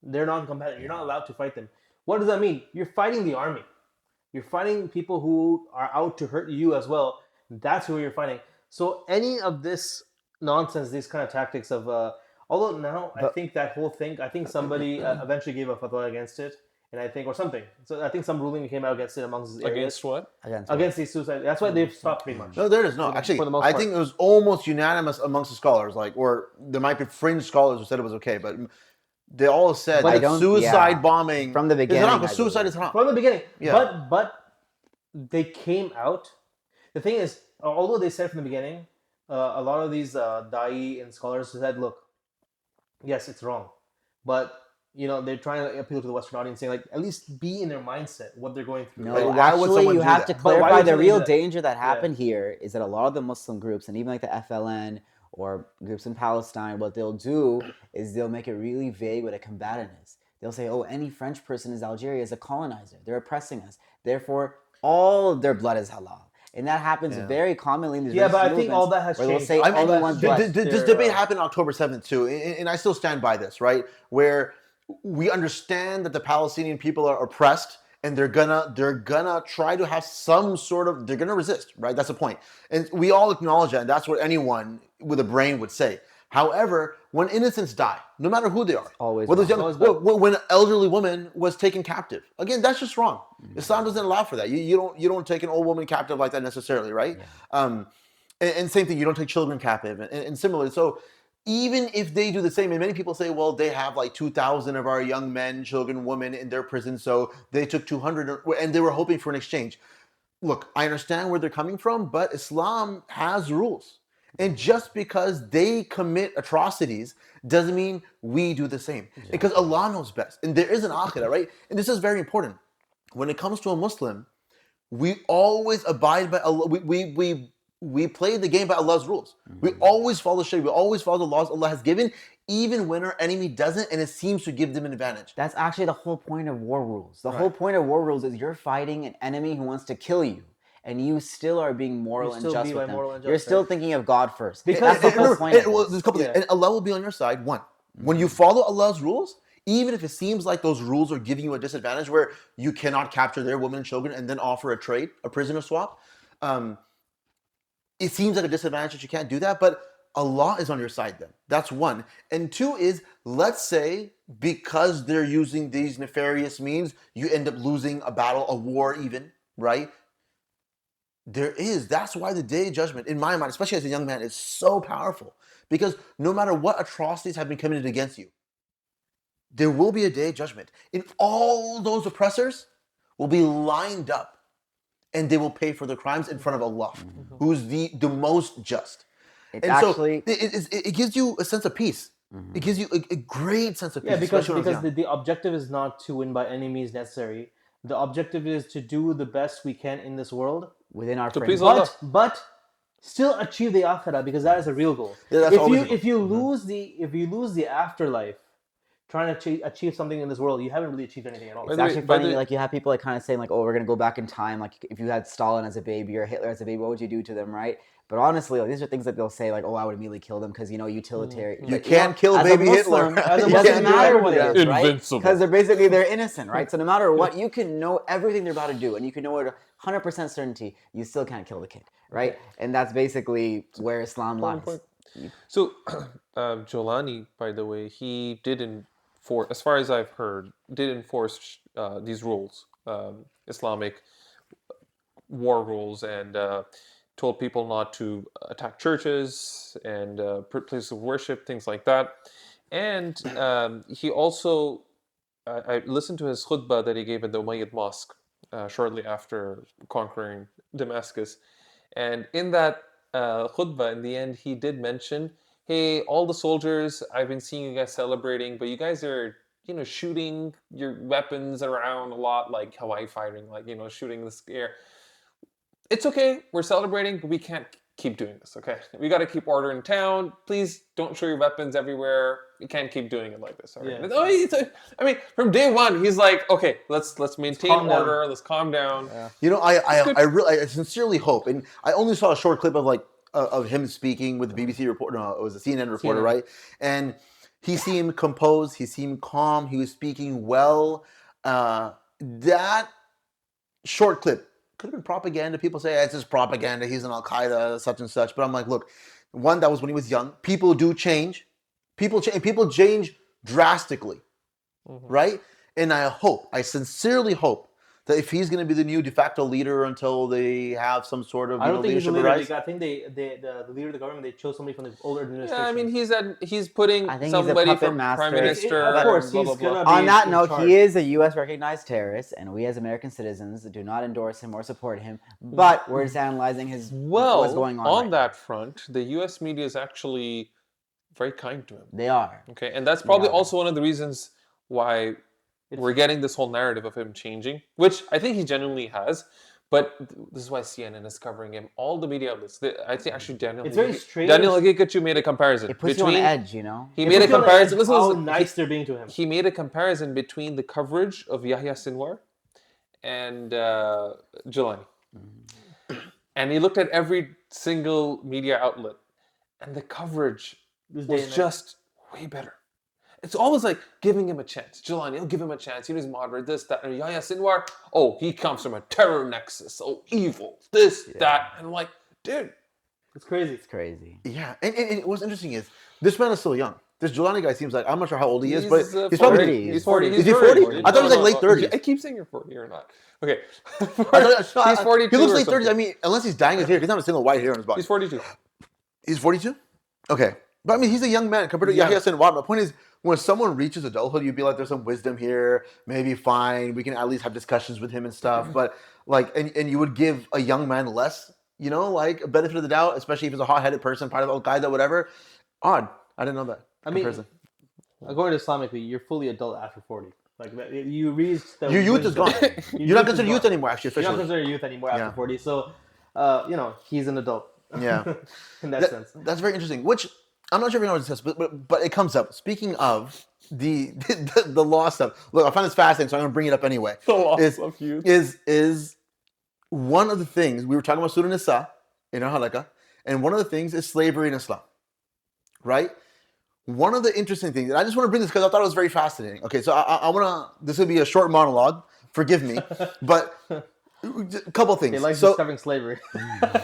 they're non-combatant. You're not allowed to fight them. What does that mean? You're fighting the army. You're fighting people who are out to hurt you as well. That's who you're fighting. So any of this nonsense, these kind of tactics of although now I think that whole thing, I think somebody eventually gave a fatwa against it, and I think, or something. So I think some ruling came out against it amongst these areas. Against what? Against these suicide. That's why they've stopped pretty much. No, there is no. Actually, I think it was almost unanimous amongst the scholars, or there might be fringe scholars who said it was okay, but they all said that suicide bombing from the beginning. is haram, because suicide is haram. From the beginning. Yeah. But they came out. The thing is, although they said from the beginning, a lot of these da'i and scholars said, look, yes, it's wrong, but they're trying to appeal to the Western audience, saying at least be in their mindset what they're going through. No, why would someone you do have that? to clarify the real that? danger that happened here is that a lot of the Muslim groups and even like the FLN or groups in Palestine, what they'll do is they'll make it really vague what a combatant is. They'll say, oh, any French person in Algeria is a colonizer. They're oppressing us. Therefore, all of their blood is halal. And that happens very commonly in these but I think all that has changed. They'll say only one blood. This debate happened on October 7th too, and I still stand by this, right? Where we understand that the Palestinian people are oppressed, and they're gonna try to have some sort of, they're gonna resist, right? That's the point, and we all acknowledge that. And that's what anyone with a brain would say. However, when innocents die, no matter who they are, when an elderly woman was taken captive, again, that's just wrong. Islam doesn't allow for that. You don't take an old woman captive like that necessarily, right? Yeah. And same thing, you don't take children captive, and similarly. So even if they do the same, and many people say, well, they have 2,000 of our young men, children, women in their prison, so they took 200, and they were hoping for an exchange. Look, I understand where they're coming from, but Islam has rules. And just because they commit atrocities doesn't mean we do the same. Exactly. Because Allah knows best. And there is an akhirah, right? And this is very important. When it comes to a Muslim, we always abide by Allah. We play the game by Allah's rules. We always follow the Sharia. We always follow the laws Allah has given, even when our enemy doesn't, and it seems to give them an advantage. That's actually the whole point of war rules. The whole point of war rules is you're fighting an enemy who wants to kill you, and you still are being moral and just with them. You're still thinking of God first. Because that's the whole point. There's a couple things. And Allah will be on your side. One, when you follow Allah's rules, even if it seems like those rules are giving you a disadvantage where you cannot capture their women and children and then offer a trade, a prisoner swap, it seems like a disadvantage that you can't do that, but Allah is on your side then. That's one. And two is, let's say, because they're using these nefarious means, you end up losing a battle, a war even, right? That's why the day of judgment, in my mind, especially as a young man, is so powerful. Because no matter what atrocities have been committed against you, there will be a day of judgment. And all those oppressors will be lined up and they will pay for their crimes in front of Allah, who's the most just. It's actually... it gives you a sense of peace. It gives you a great sense of peace. Yeah, because the objective is not to win by any means necessary. The objective is to do the best we can in this world. Within our framework. But still achieve the akhirah, because that is a real goal. Yeah, if you lose the afterlife, trying to achieve something in this world, you haven't really achieved anything at all. It's actually funny, like you have people like kind of saying like, oh, we're gonna go back in time. Like if you had Stalin as a baby or Hitler as a baby, what would you do to them, right? But honestly, like, these are things that they'll say like, oh, I would immediately kill them because, utilitarian. You can't kill baby Hitler. It doesn't matter what it is, right? Invincible. Because they're innocent, right? So no matter what, you can know everything they're about to do, and you can know it 100% certainty, you still can't kill the kid, right? And that's basically where Islam lies. So, Jolani, by the way, he didn't, as far as I've heard, did enforce these rules, Islamic war rules, and told people not to attack churches and places of worship, things like that. And he also, I listened to his khutbah that he gave at the Umayyad Mosque shortly after conquering Damascus. And in that khutbah, in the end, he did mention, hey, all the soldiers, I've been seeing you guys celebrating, but you guys are, shooting your weapons around a lot, like Hawaii fighting, like, shooting in the air. It's okay, we're celebrating, but we can't keep doing this, okay? We got to keep order in town. Please don't show your weapons everywhere. You can't keep doing it like this, all right? Yeah. From day one, he's like, okay, let's maintain order, let's calm down. Yeah. I sincerely hope, and I only saw a short clip of of him speaking with the BBC reporter. No, it was a CNN reporter, right? And he seemed composed. He seemed calm. He was speaking well. That short clip could have been propaganda. People say it's just propaganda. He's an Al-Qaeda, such and such. But I'm like, look, one, that was when he was young. People do change. People change drastically, right? And I sincerely hope that if he's going to be the new de facto leader until they have some sort of I don't think he's the leader. I think the leader of the government, they chose somebody from the older administration. Yeah, he's putting somebody from Prime Minister. Of course, blah, blah, blah. On that note, he is a U.S. recognized terrorist, and we as American citizens do not endorse him or support him. But we're just analyzing what's going on. On that front, the U.S. media is actually very kind to him. They are. Okay, and that's probably also one of the reasons why we're getting this whole narrative of him changing, which I think he genuinely has. But this is why CNN is covering him. All the media outlets. I think actually Daniel Hagikachu made a comparison. It puts you on edge, He made a comparison. Listen, how nice they're being to him. He made a comparison between the coverage of Yahya Sinwar and Jilani. And he looked at every single media outlet. And the coverage was just way better. It's always like giving him a chance. Jilani, he'll give him a chance. He's moderate, this, that. And Yahya Sinwar, he comes from a terror nexus. Evil, this, that. And I'm like, dude. It's crazy. It's crazy. Yeah. And what's interesting is, this man is still young. This Jilani guy seems like, I'm not sure how old he is, but he's 40. probably... He's 40. Is he 40? I thought he was late 30s. I keep saying you're 40 or not. Okay. He's 42. He looks late 30s. Unless he's dyeing his hair. He's not a single white hair on his body. He's 42. He's 42? Okay. But he's a young man compared to Yahya Sinwar. My point is, when someone reaches adulthood, you'd be like, there's some wisdom here, maybe fine, we can at least have discussions with him and stuff. But and you would give a young man less, a benefit of the doubt, especially if he's a hot-headed person, part of Al-Qaeda, whatever. Odd. I didn't know that. According to Islamically, you're fully adult after 40. Like, you reached the... Your youth is gone. You're not considered youth anymore, actually, officially. You're not considered youth anymore after 40. So, he's an adult. Yeah. In that sense. That's very interesting. Which I'm not sure if you know what it says, but it comes up. Speaking of the law stuff, look, I find this fascinating, so I'm going to bring it up anyway. The loss Is of youth. is one of the things we were talking about Surah Nisa in our halakha, and one of the things is slavery in Islam, right? One of the interesting things, and I just want to bring this because I thought it was very fascinating. Okay, so I want to. This will be a short monologue. Forgive me, but a couple things. They like So discovering slavery.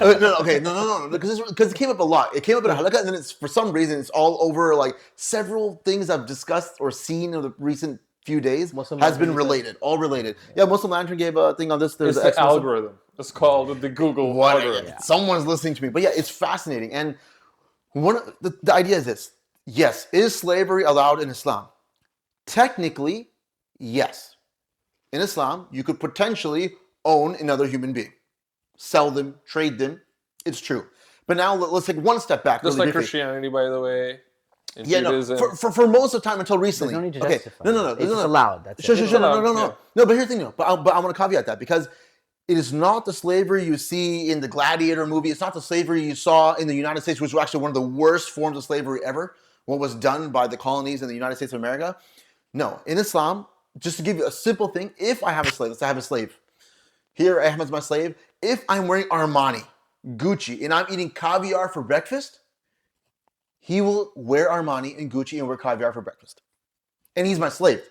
no, because it came up a lot. It came up in a halakha, and then it's for some reason it's all over. Like several things I've discussed or seen in the recent few days Muslim has been Lantern, you related, all related. Yeah, Muslim Lantern gave a thing on this. There's It's an the ex-Muslim. algorithm. It's called the Google What? algorithm. Someone's listening to me, but yeah, it's fascinating. And the idea is this: yes, is slavery allowed in Islam? Technically, yes. In Islam, you could potentially own another human being, sell them, trade them. It's true. But now let's take one step back. Just really like briefly. Christianity, by the way. In Yeah, no. Judaism. For most of the time until recently. There's no need to okay. justify. No. It's just allowed. That's Sure, it. no. Yeah. No, but here's the thing, though. But I want to caveat that because it is not the slavery you see in the Gladiator movie. It's not the slavery you saw in the United States, which was actually one of the worst forms of slavery ever. What was done by the colonies in the United States of America. No, in Islam, just to give you a simple thing, if I have a slave, let's say I have a slave. Here, Ahmed's my slave. If I'm wearing Armani, Gucci, and I'm eating caviar for breakfast, he will wear Armani and Gucci and wear caviar for breakfast. And he's my slave.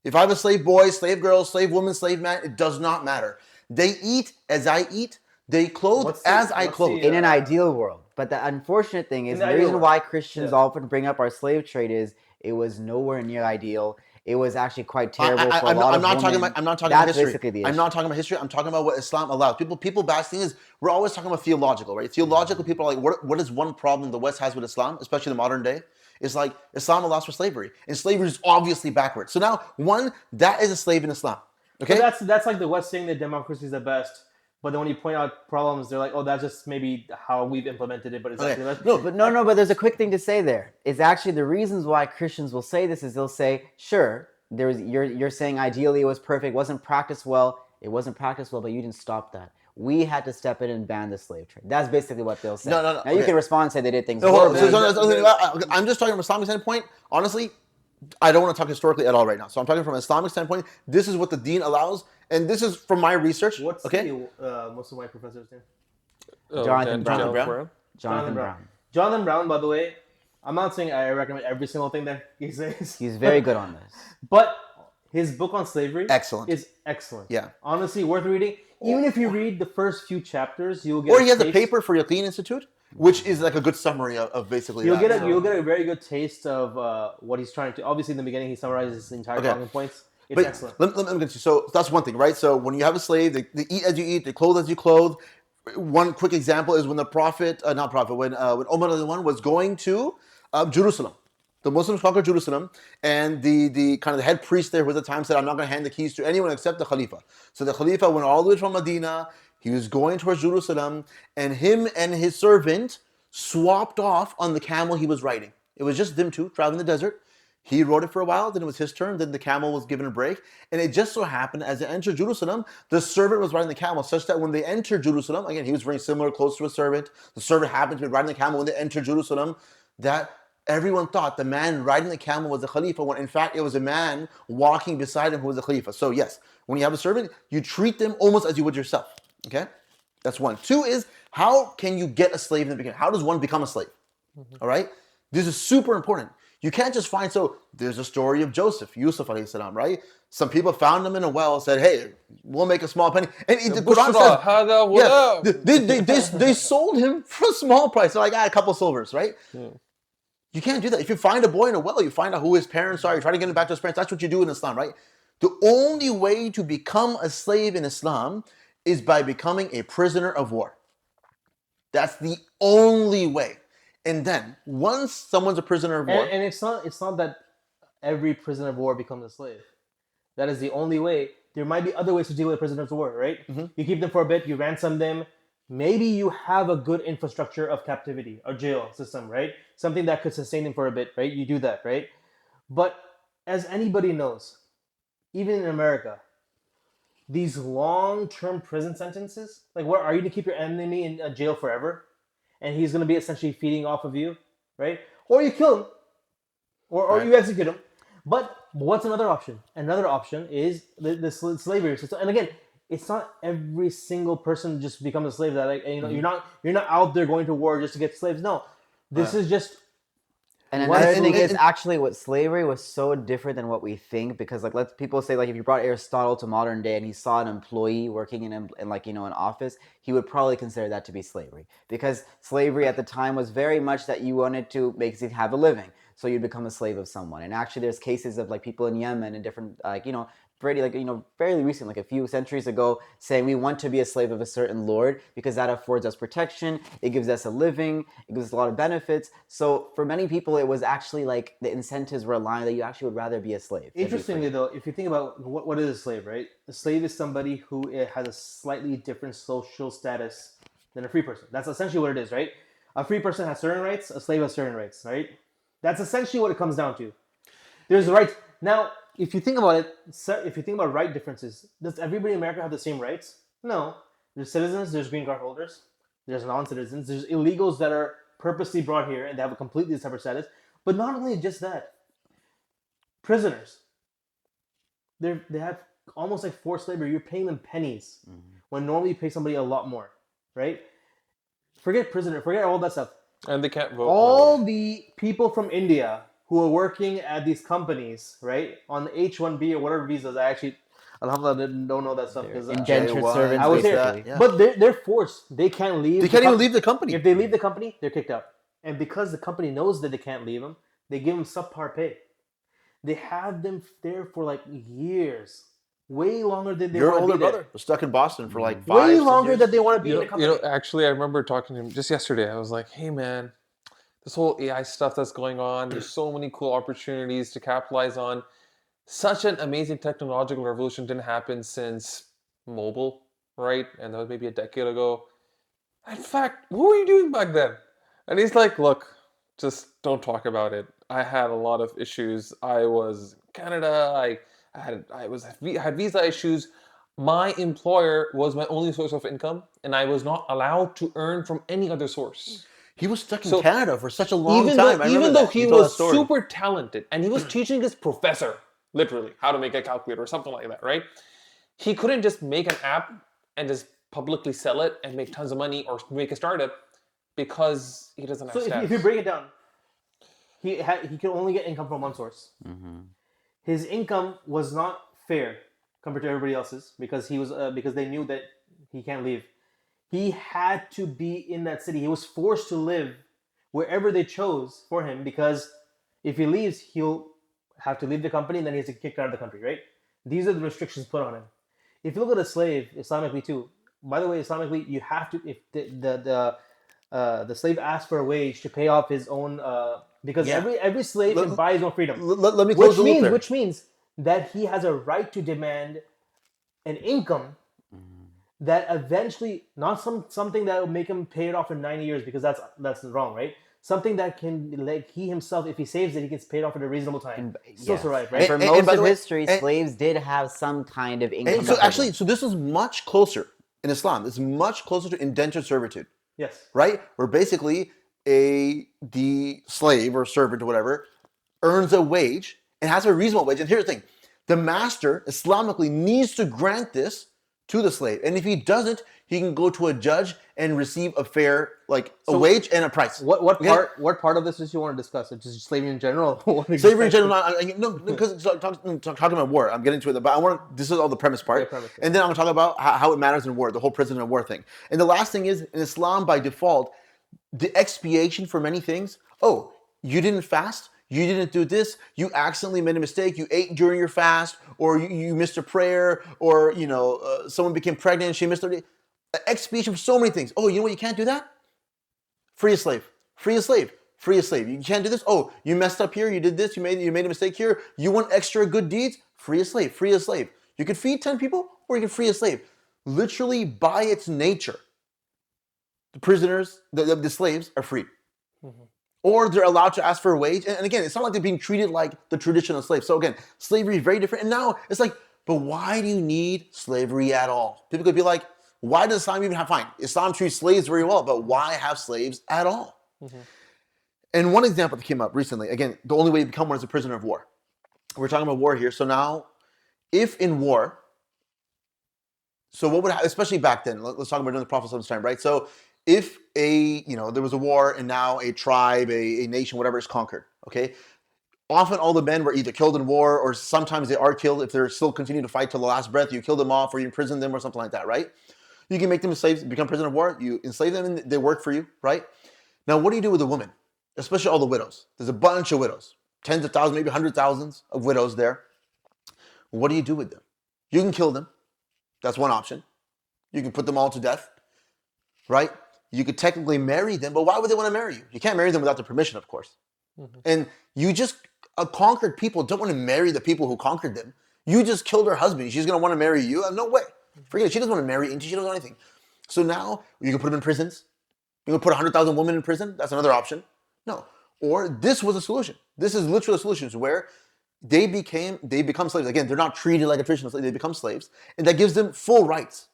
If I have a slave boy, slave girl, slave woman, slave man, it does not matter. They eat as I eat. They clothe as I clothe. In an ideal world. But the unfortunate thing is, In the the ideal reason world. why Christians Yeah. often bring up our slave trade is it was nowhere near ideal. It was actually quite terrible for a lot of women. I'm not talking That's about history. basically the issue. I'm not talking about history. I'm talking about what Islam allows. People bash thing is we're always talking about theological, right? Theological people are like, what is one problem the West has with Islam, especially the modern day? It's like Islam allows for slavery, and slavery is obviously backwards. So now, one, that is a slave in Islam. Okay, But that's like the West saying that democracy is the best. But then when you point out problems, they're like, oh, that's just maybe how we've implemented it. But it's Okay. actually that's, But there's a quick thing to say there. It's actually the reasons why Christians will say this is they'll say, sure, you're saying ideally it was perfect, wasn't practiced well. It wasn't practiced well, but you didn't stop that. We had to step in and ban the slave trade. That's basically what they'll say. No. Now you Okay. can respond and say they did things No, hold on. horribly. I'm just talking from an Islamic standpoint. Honestly, I don't want to talk historically at all right now. So I'm talking from an Islamic standpoint. This is what the Deen allows, and this is from my research. what's okay? the Muslim white professor's name? Jonathan Brown. Jonathan Brown. Jonathan Brown, by the way, I'm not saying I recommend every single thing that he says. He's very good on this. But his book on slavery Excellent. is excellent. Yeah. Honestly, worth reading. Even if you read the first few chapters, you'll get Or he has a taste- paper for Yaqeen Institute, which is like a good summary of basically You'll that. get a very good taste of what he's trying to. Obviously, in the beginning, he summarizes his entire talking points. It's But excellent. let me get you. So that's one thing, right? So when you have a slave, they eat as you eat, they clothe as you clothe. One quick example is when the Prophet, when Umar was going to Jerusalem. The Muslims conquered Jerusalem, and the kind of the head priest there who at the time said, I'm not going to hand the keys to anyone except the Khalifa. So the Khalifa went all the way from Medina. He was going towards Jerusalem, and him and his servant swapped off on the camel he was riding. It was just them two traveling the desert. He rode it for a while, then it was his turn, then the camel was given a break. And it just so happened, as they entered Jerusalem, the servant was riding the camel, such that when they entered Jerusalem, again, he was wearing similar clothes to a servant. The servant happened to be riding the camel when they entered Jerusalem. That everyone thought the man riding the camel was the Khalifa, when in fact it was a man walking beside him who was the Khalifa. So yes, when you have a servant, you treat them almost as you would yourself. Okay? That's one. Two is, how can you get a slave in the beginning? How does one become a slave? All right? This is super important. You can't just find, so there's a story of Joseph, Yusuf alayhi salam, right? Some people found him in a well, said, hey, we'll make a small penny. And the Quran says, they sold him for a small price. So like, a couple silvers, right? You can't do that. If you find a boy in a well, you find out who his parents are, you try to get him back to his parents. That's what you do in Islam, right? The only way to become a slave in Islam is by becoming a prisoner of war. That's the only way. And then, once someone's a prisoner of war... And it's not that every prisoner of war becomes a slave. That is the only way. There might be other ways to deal with prisoners of war, right? Mm-hmm. You keep them for a bit, you ransom them. Maybe you have a good infrastructure of captivity, a jail system, right? Something that could sustain them for a bit, right? You do that, right? But as anybody knows, even in America, these long-term prison sentences, like what are you to keep your enemy in a jail forever? And he's going to be essentially feeding off of you? right? Or you kill him, or you execute him. But what's another option? Another option is the slavery system. And again, it's not every single person just becomes a slave. That you're not out there going to war just to get slaves. No, this is just. And What another is thing it- is actually what slavery was so different than what we think, because like let people say, like, if you brought Aristotle to modern day and he saw an employee working in like an office, he would probably consider that to be slavery, because slavery at the time was very much that you wanted to basically have a living, so you'd become a slave of someone. And actually there's cases of like people in Yemen and different fairly recent, like a few centuries ago, saying we want to be a slave of a certain lord because that affords us protection, it gives us a living, it gives us a lot of benefits. So for many people, it was actually like the incentives were aligned that you actually would rather be a slave than be free. Interestingly, though, if you think about what is a slave, right? A slave is somebody who has a slightly different social status than a free person. That's essentially what it is, right? A free person has certain rights, a slave has certain rights, right? That's essentially what it comes down to. There's rights. Now, if you think about it, if you think about right differences, does everybody in America have the same rights? No. There's citizens, there's green card holders, there's non-citizens, there's illegals that are purposely brought here and they have a completely separate status. But not only just that, prisoners, they have almost like forced labor. You're paying them pennies when normally you pay somebody a lot more, right? Forget prisoner, forget all that stuff. And they can't vote. All the people from India who are working at these companies, right, on the H-1B or whatever visas. I actually, alhamdulillah, don't know that stuff because Indentured J1, servants, I was here. basically. Yeah. But they're forced. They can't leave. They can't even leave the company. If they leave the company, they're kicked out. And because the company knows that they can't leave them, they give them subpar pay. They have them there for like years, way longer than they Your want to older be there. brother was stuck in Boston for like 5 Way 6 longer years. than they want to be in the company. Actually, I remember talking to him just yesterday. I was like, hey, man, this whole AI stuff that's going on, there's so many cool opportunities to capitalize on. Such an amazing technological revolution didn't happen since mobile, right? And that was maybe a decade ago. In fact, what were you doing back then? And he's like, look, just don't talk about it. I had a lot of issues. I was in Canada. I had visa issues. My employer was my only source of income, and I was not allowed to earn from any other source. He was stuck in So, Canada for such a long Even time. though he told that was story. super talented, and he was teaching his professor, literally, how to make a calculator or something like that, right? He couldn't just make an app and just publicly sell it and make tons of money or make a startup because he doesn't have So status. if you break it down, he can only get income from one source. His income was not fair compared to everybody else's because because they knew that he can't leave. He had to be in that city. He was forced to live wherever they chose for him because if he leaves, he'll have to leave the company and then he has to get kicked out of the country, right? These are the restrictions put on him. If you look at a slave, Islamically too, by the way, Islamically, you have to, if the slave asks for a wage to pay off his own, because Yeah. every slave can buy his own freedom. Let me close the loop there. Which means that he has a right to demand an income that eventually, not something that will make him pay it off in 90 years because that's wrong, right? Something that can, like he himself, if he saves it, he gets paid off at a reasonable time. Still survive, right? And for And most by of the way- history, and- slaves did have some kind of income. And so actually, so this is much closer in Islam. It's much closer to indentured servitude, Yes. right? Where basically the slave or servant or whatever earns a wage and has a reasonable wage. And here's the thing: the master Islamically needs to grant this to the slave, and if he doesn't, he can go to a judge and receive a fair, like a wage and a price. What Okay? what part of this is you want to discuss? It's just slavery in general. Slavery in general, no, because talking about war, I'm getting to it, but this is all the premise part. Yeah, premise, yeah. And then I'm going to talk about how it matters in war, the whole prisoner of war thing. And the last thing is, in Islam, by default, the expiation for many things, oh, you didn't fast, you didn't do this, you accidentally made a mistake, you ate during your fast, or you missed a prayer, or, someone became pregnant and she missed her day. Expiation for so many things. Oh, you know what, you can't do that? Free a slave. Free a slave. Free a slave. You can't do this. Oh, you messed up here. You did this. You made a mistake here. You want extra good deeds? Free a slave. Free a slave. You could feed 10 people or you can free a slave. Literally, by its nature, the prisoners, the slaves are free. Or they're allowed to ask for a wage. And again, it's not like they're being treated like the traditional slave. So again, slavery is very different. And now it's like, but why do you need slavery at all? People could be like, why does Islam even have, fine, Islam treats slaves very well, but why have slaves at all? And one example that came up recently, again, the only way to become one is a prisoner of war. We're talking about war here. So now, if in war, so what would happen, especially back then, let's talk about during the Prophet's time, right? So if there was a war and now a tribe, a nation, whatever is conquered, okay? Often all the men were either killed in war or sometimes they are killed if they're still continuing to fight till the last breath. You kill them off or you imprison them or something like that, right? You can make them slaves, become prisoner of war. You enslave them and they work for you, right? Now, what do you do with the women? Especially all the widows. There's a bunch of widows. Tens of thousands, maybe hundreds of thousands of widows there. What do you do with them? You can kill them. That's one option. You can put them all to death, right? You could technically marry them, but why would they want to marry you? You can't marry them without their permission, of course. Mm-hmm. And you just, conquered people don't want to marry the people who conquered them. You just killed her husband. She's going to want to marry you? No way. Forget it. She doesn't want to marry you. She doesn't know anything. So now you can put them in prisons. You can put 100,000 women in prison. That's another option. No. Or this was a solution. This is literally a solution where they become slaves. Again, they're not treated like a traditional slave. They become slaves. And that gives them full rights,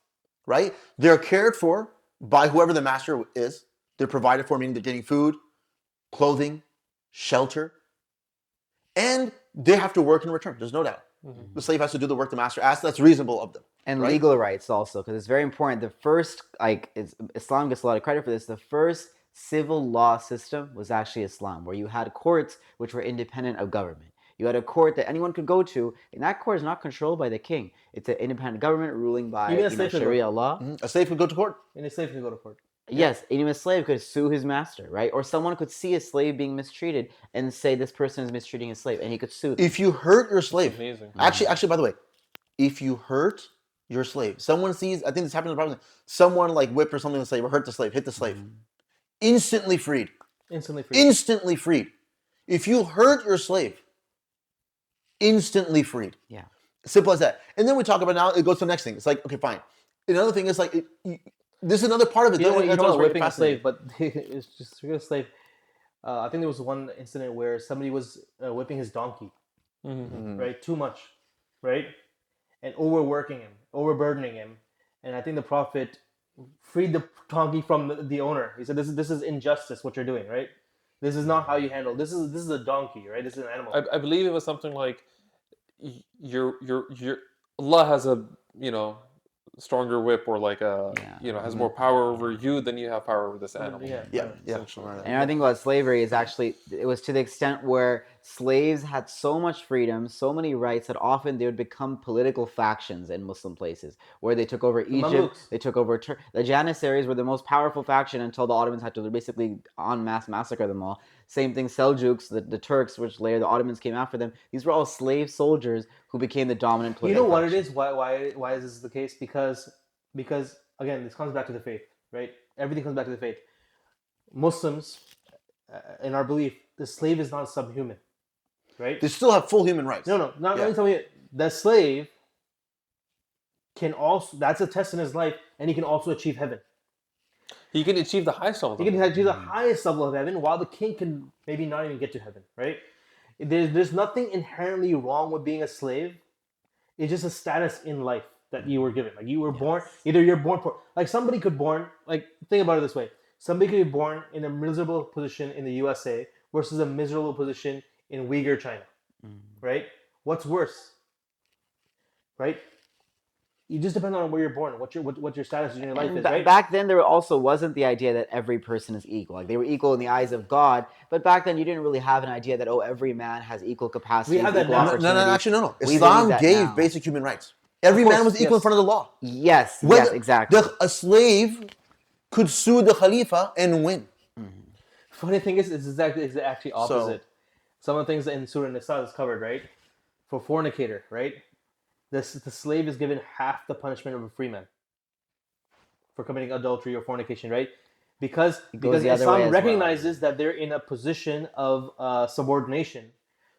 right? They're cared for by whoever the master is. They're provided for, meaning they're getting food, clothing, shelter. And they have to work in return. There's no doubt. Mm-hmm. The slave has to do the work the master asks. That's reasonable of them. And right? Legal rights also, because it's very important. The first, Islam gets a lot of credit for this. The first civil law system was actually Islam, where you had courts which were independent of government. You had a court that anyone could go to, and that court is not controlled by the king. It's an independent government ruling by Sharia law. Mm-hmm. A slave could go to court. And a slave could go to court. Yes, even a slave could sue his master, right? Or someone could see a slave being mistreated and say this person is mistreating his slave, and he could sue them. If you hurt your slave, that's amazing. Actually, by the way, if you hurt your slave, someone sees, I think this happens in the Prophet, someone like whip or something to the slave or hurt the slave, hit the slave, instantly freed. Instantly freed. If you hurt your slave, instantly freed. Yeah. Simple as that. And then we talk about now, it goes to the next thing. It's like, okay, fine. Another thing is like, this is another part of it. You know whipping a slave, but it's just a slave. I think there was one incident where somebody was whipping his donkey, right? Too much, right? And overworking him, overburdening him. And I think the Prophet freed the donkey from the owner. He said, "This is injustice. What you're doing, right? This is not how you handle. This is a donkey, right? This is an animal." I believe it was something like, your Allah has a stronger whip, or like has more power over you than you have power over this animal. Yeah. And I think about slavery is actually, it was to the extent where slaves had so much freedom, so many rights, that often they would become political factions in Muslim places, where they took over Egypt, they took over the Janissaries were the most powerful faction until the Ottomans had to basically en masse massacre them all. Same thing, Seljuks, the Turks, which later the Ottomans came after them. These were all slave soldiers who became the dominant political You know what faction. it is? Why is this the case? Because again, this comes back to the faith, right? Everything comes back to the faith. Muslims, in our belief, the slave is not subhuman, right? They still have full human rights. No, not only tell me the slave can also, that's a test in his life, and he can also achieve heaven. He can achieve the highest level. He can achieve the highest level of heaven, while the king can maybe not even get to heaven, right? There's nothing inherently wrong with being a slave. It's just a status in life that you were given. Like you were born, either you're born poor. Like somebody could think about it this way. Somebody could be born in a miserable position in the USA versus a miserable position in Uyghur China, right? What's worse, right? You just depend on where you're born, what your status in your life is, right? Back then, there also wasn't the idea that every person is equal. Like they were equal in the eyes of God, but back then you didn't really have an idea that every man has equal capacity. We have that now. No. Islam gave basic human rights. Every man was equal in front of the law. Yes, exactly. A slave could sue the Khalifa and win. Funny thing is, it's actually opposite. Some of the things in Surah Nisa is covered, right? For fornicator, right? The slave is given half the punishment of a free man for committing adultery or fornication, right? Because Islam recognizes that they're in a position of subordination,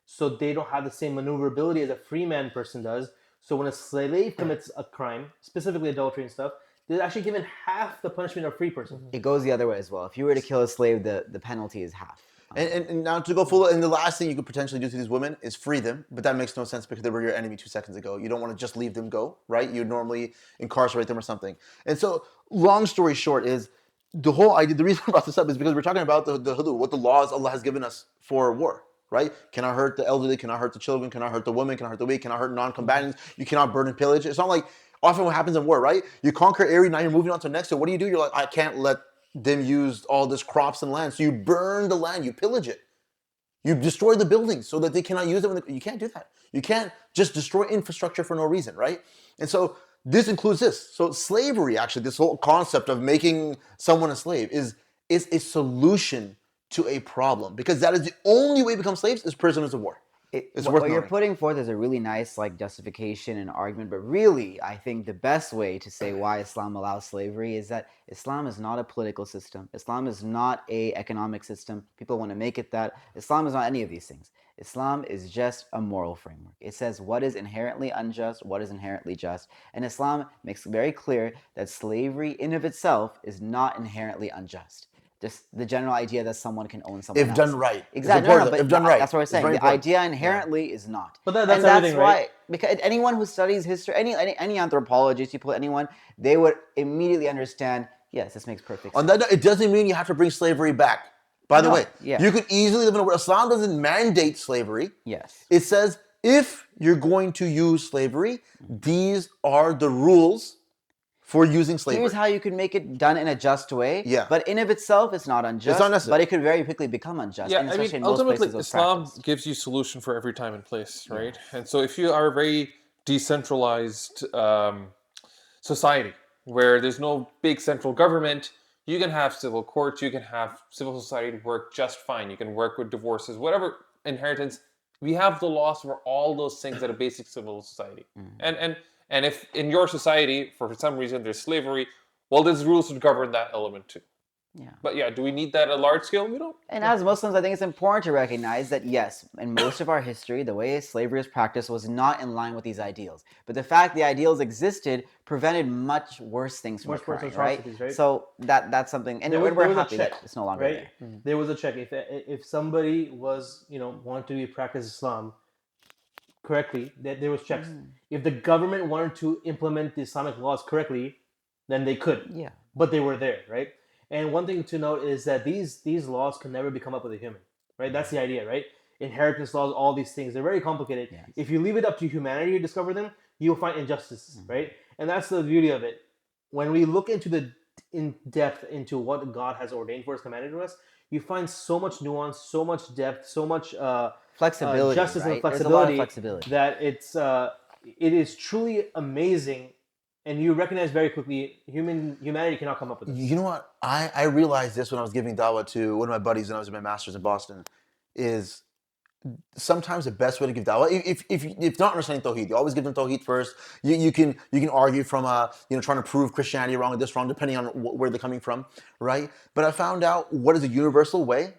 so they don't have the same maneuverability as a free man person does. So when a slave commits a crime, specifically adultery and stuff, they're actually given half the punishment of a free person. It goes the other way as well. If you were to kill a slave, the penalty is half. And now to go full, and the last thing you could potentially do to these women is free them, but that makes no sense because they were your enemy 2 seconds ago. You don't want to just leave them go, right? You normally incarcerate them or something. And so, long story short is, the whole idea, the reason I brought this up is because we're talking about the hudud, what the laws Allah has given us for war, right? Cannot hurt the elderly, cannot hurt the children, cannot hurt the women, cannot hurt the weak, cannot hurt non-combatants. You cannot burn and pillage. It's not like often what happens in war, right? You conquer area, now you're moving on to the next. So what do? You're like, I can't let them use all this crops and land. So you burn the land, you pillage it. You destroy the buildings so that they cannot use it. You can't do that. You can't just destroy infrastructure for no reason, right? And so this includes this. So slavery, actually, this whole concept of making someone a slave is a solution to a problem, because that is the only way to become slaves is prisoners of war. It's worth what you're noting. putting forth is a really nice like justification and argument, but really, I think the best way to say why Islam allows slavery is that Islam is not a political system. Islam is not a economic system. People want to make it that. Islam is not any of these things. Islam is just a moral framework. It says what is inherently unjust, what is inherently just, and Islam makes very clear that slavery in of itself is not inherently unjust. Just the general idea that someone can own someone If else. done right. Exactly. It's important. But If done right. that's what we're It's saying. very The important. idea inherently is not. But that's and everything, that's why, right? because anyone who studies history, any anthropologist, you put anyone, they would immediately understand, yes, this makes perfect sense. On that note, it doesn't mean you have to bring slavery back. By the No, way, yeah. you could easily live in a world. Islam doesn't mandate slavery. Yes. It says if you're going to use slavery, these are the rules for using slavery. Here's how you can make it done in a just way. Yeah. But in of itself, it's not unjust. It's not necessary. But it could very quickly become unjust. Yeah, and I especially mean, in most ultimately, places it's Islam practiced. gives you solution for every time and place, right? And so if you are a very decentralized society where there's no big central government, you can have civil courts, you can have civil society work just fine. You can work with divorces, whatever inheritance. We have the laws for all those things that are basic civil society. And if in your society, for some reason, there's slavery, well, there's rules to govern that element too. Yeah. But yeah, do we need that at a large scale? We don't. And as Muslims, I think it's important to recognize that yes, in most of our history, the way slavery was practiced was not in line with these ideals. But the fact the ideals existed prevented much worse things from Much worse occurring, right? atrocities, right? So that's something, and There was we're a happy check, that it's no longer right? there. There was a check. If somebody was, wanted to be practice Islam correctly, that there was checks. If the government wanted to implement the Islamic laws correctly, then they could. Yeah. But they were there, right? And one thing to note is that these laws can never become up with a human, right? That's the idea, right? Inheritance laws, all these things, they're very complicated. Yes. If you leave it up to humanity to discover them, you'll find injustices, right? And that's the beauty of it. When we look in depth into what God has ordained for us, commanded to us, you find so much nuance, so much depth, so much Flexibility, justice right? and There's a lot of flexibility, flexibility. that it is truly amazing. And you recognize very quickly, humanity cannot come up with this. You know what? I realized this when I was giving dawah to one of my buddies when I was in my master's in Boston, is sometimes the best way to give dawah, if not understanding tawhid, you always give them tawhid first. You can argue from trying to prove Christianity wrong or this wrong, depending on where they're coming from, right? But I found out what is a universal way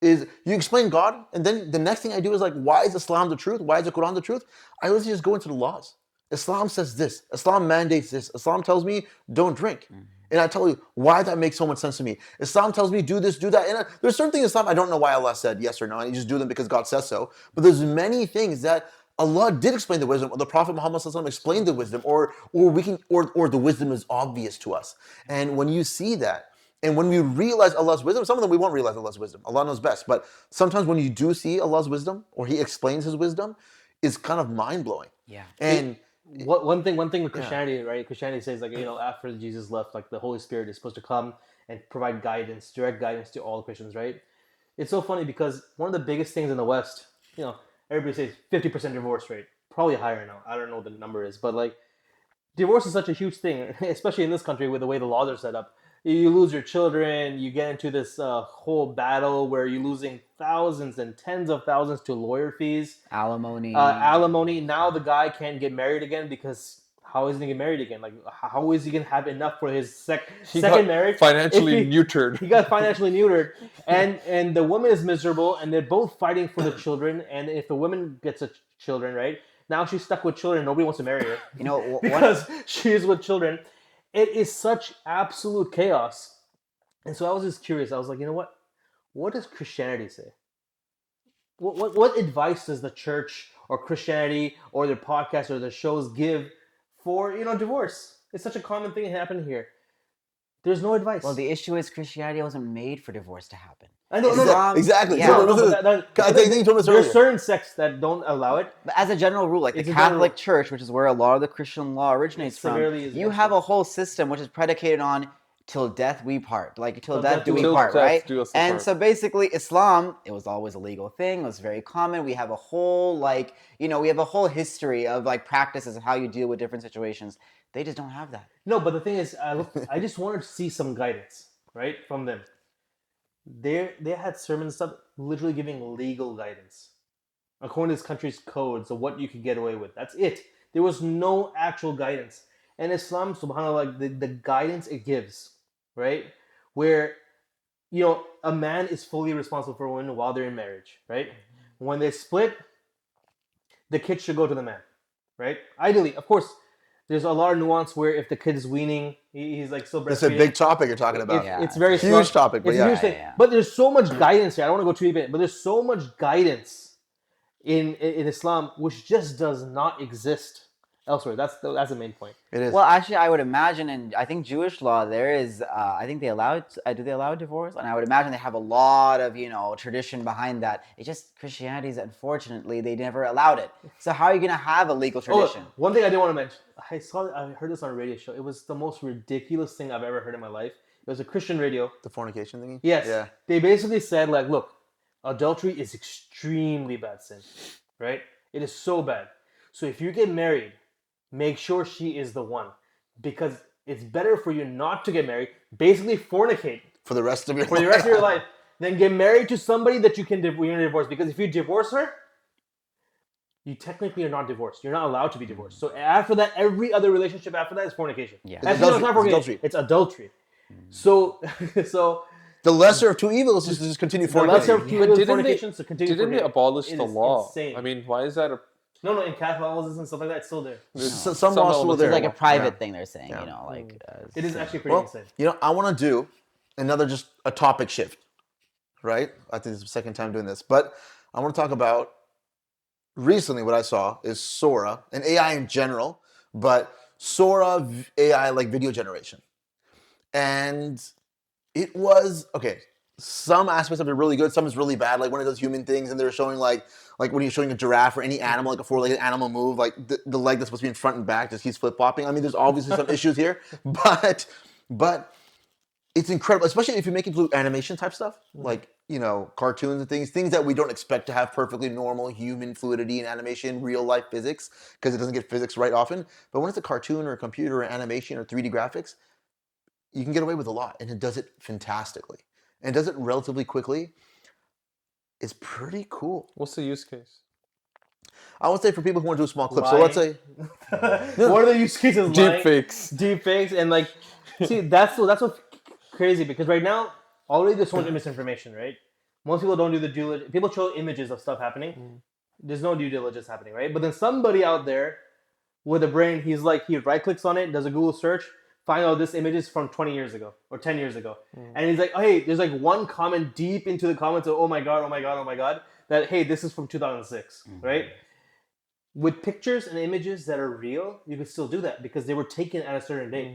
is you explain God, and then the next thing I do is like, why is Islam the truth? Why is the Quran the truth? I always just go into the laws. Islam says this. Islam mandates this. Islam tells me don't drink. And I tell you why that makes so much sense to me. Islam tells me do this, do that. And there's certain things in Islam I don't know why Allah said yes or no, and you just do them because God says so. But there's many things that Allah did explain the wisdom, or the Prophet Muhammad ﷺ explained the wisdom, or the wisdom is obvious to us. And when you see that, and when we realize Allah's wisdom, some of them we won't realize Allah's wisdom. Allah knows best. But sometimes when you do see Allah's wisdom, or He explains His wisdom, it's kind of mind-blowing. Yeah. And one thing with Christianity, right? Christianity says after Jesus left, like the Holy Spirit is supposed to come and provide guidance, direct guidance to all Christians, right? It's so funny because one of the biggest things in the West, everybody says 50% divorce rate, probably higher now. I don't know what the number is, but like divorce is such a huge thing, especially in this country with the way the laws are set up. You lose your children, you get into this whole battle where you're losing thousands and tens of thousands to lawyer fees. Alimony. Now the guy can't get married again because how is he going to get married again? Like, how is he going to have enough for his second marriage? Financially neutered. He got financially neutered. And the woman is miserable, and they're both fighting for the children. And if the woman gets children, right? Now she's stuck with children. Nobody wants to marry her. Because she's with children. It is such absolute chaos. And so I was just curious. I was like, you know what? What does Christianity say? What advice does the church or Christianity or their podcasts or their shows give for, divorce? It's such a common thing happening here. There's no advice. Well, the issue is Christianity wasn't made for divorce to happen. I know, Exactly. Yeah. So, No, listen, I think you told us there are earlier. certain sects that don't allow it. But as a general rule, like the It's a general Catholic rule. Church, which is where a lot of the Christian law originates from, severely is you against have it. a whole system which is predicated on till death we part, like till death do we Till part, death right? do us And apart. so basically, Islam, it was always a legal thing. It was very common. We have a whole we have a whole history of like practices of how you deal with different situations. They just don't have that. No, but the thing is, I just wanted to see some guidance, right, from them. They had sermons and stuff literally giving legal guidance according to this country's codes of what you could get away with. That's it. There was no actual guidance. And Islam, subhanAllah, the guidance it gives, right, where a man is fully responsible for a woman while they're in marriage, right? When they split, the kid should go to the man, right? Ideally, of course, there's a lot of nuance where if the kid is weaning, he's like still breastfeeding. It's a big topic you're talking about. It's very Huge slow. topic, but It's yeah. a huge thing. Yeah. But there's so much guidance here. I don't want to go too deep in it, but there's so much guidance in Islam which just does not exist elsewhere. That's the main point. It is. Well, actually, I would imagine, and I think Jewish law there is. I think they allow it. Do they allow divorce? And I would imagine they have a lot of tradition behind that. It's just Christianity's, unfortunately, they never allowed it. So how are you gonna have a legal tradition? Oh, one thing I did want to mention. I heard this on a radio show. It was the most ridiculous thing I've ever heard in my life. It was a Christian radio. The fornication thingy? Yes. Yeah. They basically said, like, look, adultery is extremely bad sin, right? It is so bad. So if you get married, make sure she is the one, because it's better for you not to get married. Basically, fornicate For the rest of your for the rest of your life, than get married to somebody that you're divorce. Because if you divorce her, you technically are not divorced. You're not allowed to be divorced. So after that, every other relationship after that is fornication. Yeah. It's Actually, no, it's not adultery. fornication. It's adultery. So, The lesser of two evils is to just continue the lesser of fornicating. two But evils didn't fornication, so continue Didn't they fornicating. abolish It the is law? insane. I mean, why is that a... No, in Catholicism and stuff like that, it's still there. Some laws still elements there. It's like a private Yeah. thing they're saying, Yeah. It is actually pretty Well, insane. I want to do just a topic shift, right? I think this is the second time doing this, but I want to talk about recently what I saw is Sora and AI in general, but Sora AI like video generation. And it was, okay, some aspects of it are really good, some is really bad, like when it does human things and they're showing like when you're showing a giraffe or any animal, like a four-legged animal move, like the leg that's supposed to be in front and back just keeps flip-flopping. I mean, there's obviously some issues here, but it's incredible, especially if you make it through animation type stuff, like, cartoons and things that we don't expect to have perfectly normal human fluidity in animation, real life physics, because it doesn't get physics right often. But when it's a cartoon or a computer or animation or 3D graphics, you can get away with a lot, and it does it fantastically. And it does it relatively quickly. It's pretty cool. What's the use case? I would say for people who want to do small clips. So let's say What are the use cases? Deep fakes. Deep fakes, and like, see, that's what's crazy, because right now already there's so much misinformation, right? Most people don't do the due diligence. People show images of stuff happening. There's no due diligence happening, right? But then somebody out there with a brain, he right clicks on it, does a Google search, find out this image is from 20 years ago or 10 years ago, and he's like, oh, hey, there's like one comment deep into the comments of oh my god, that hey, this is from 2006, right? With pictures and images that are real, you can still do that because they were taken at a certain date.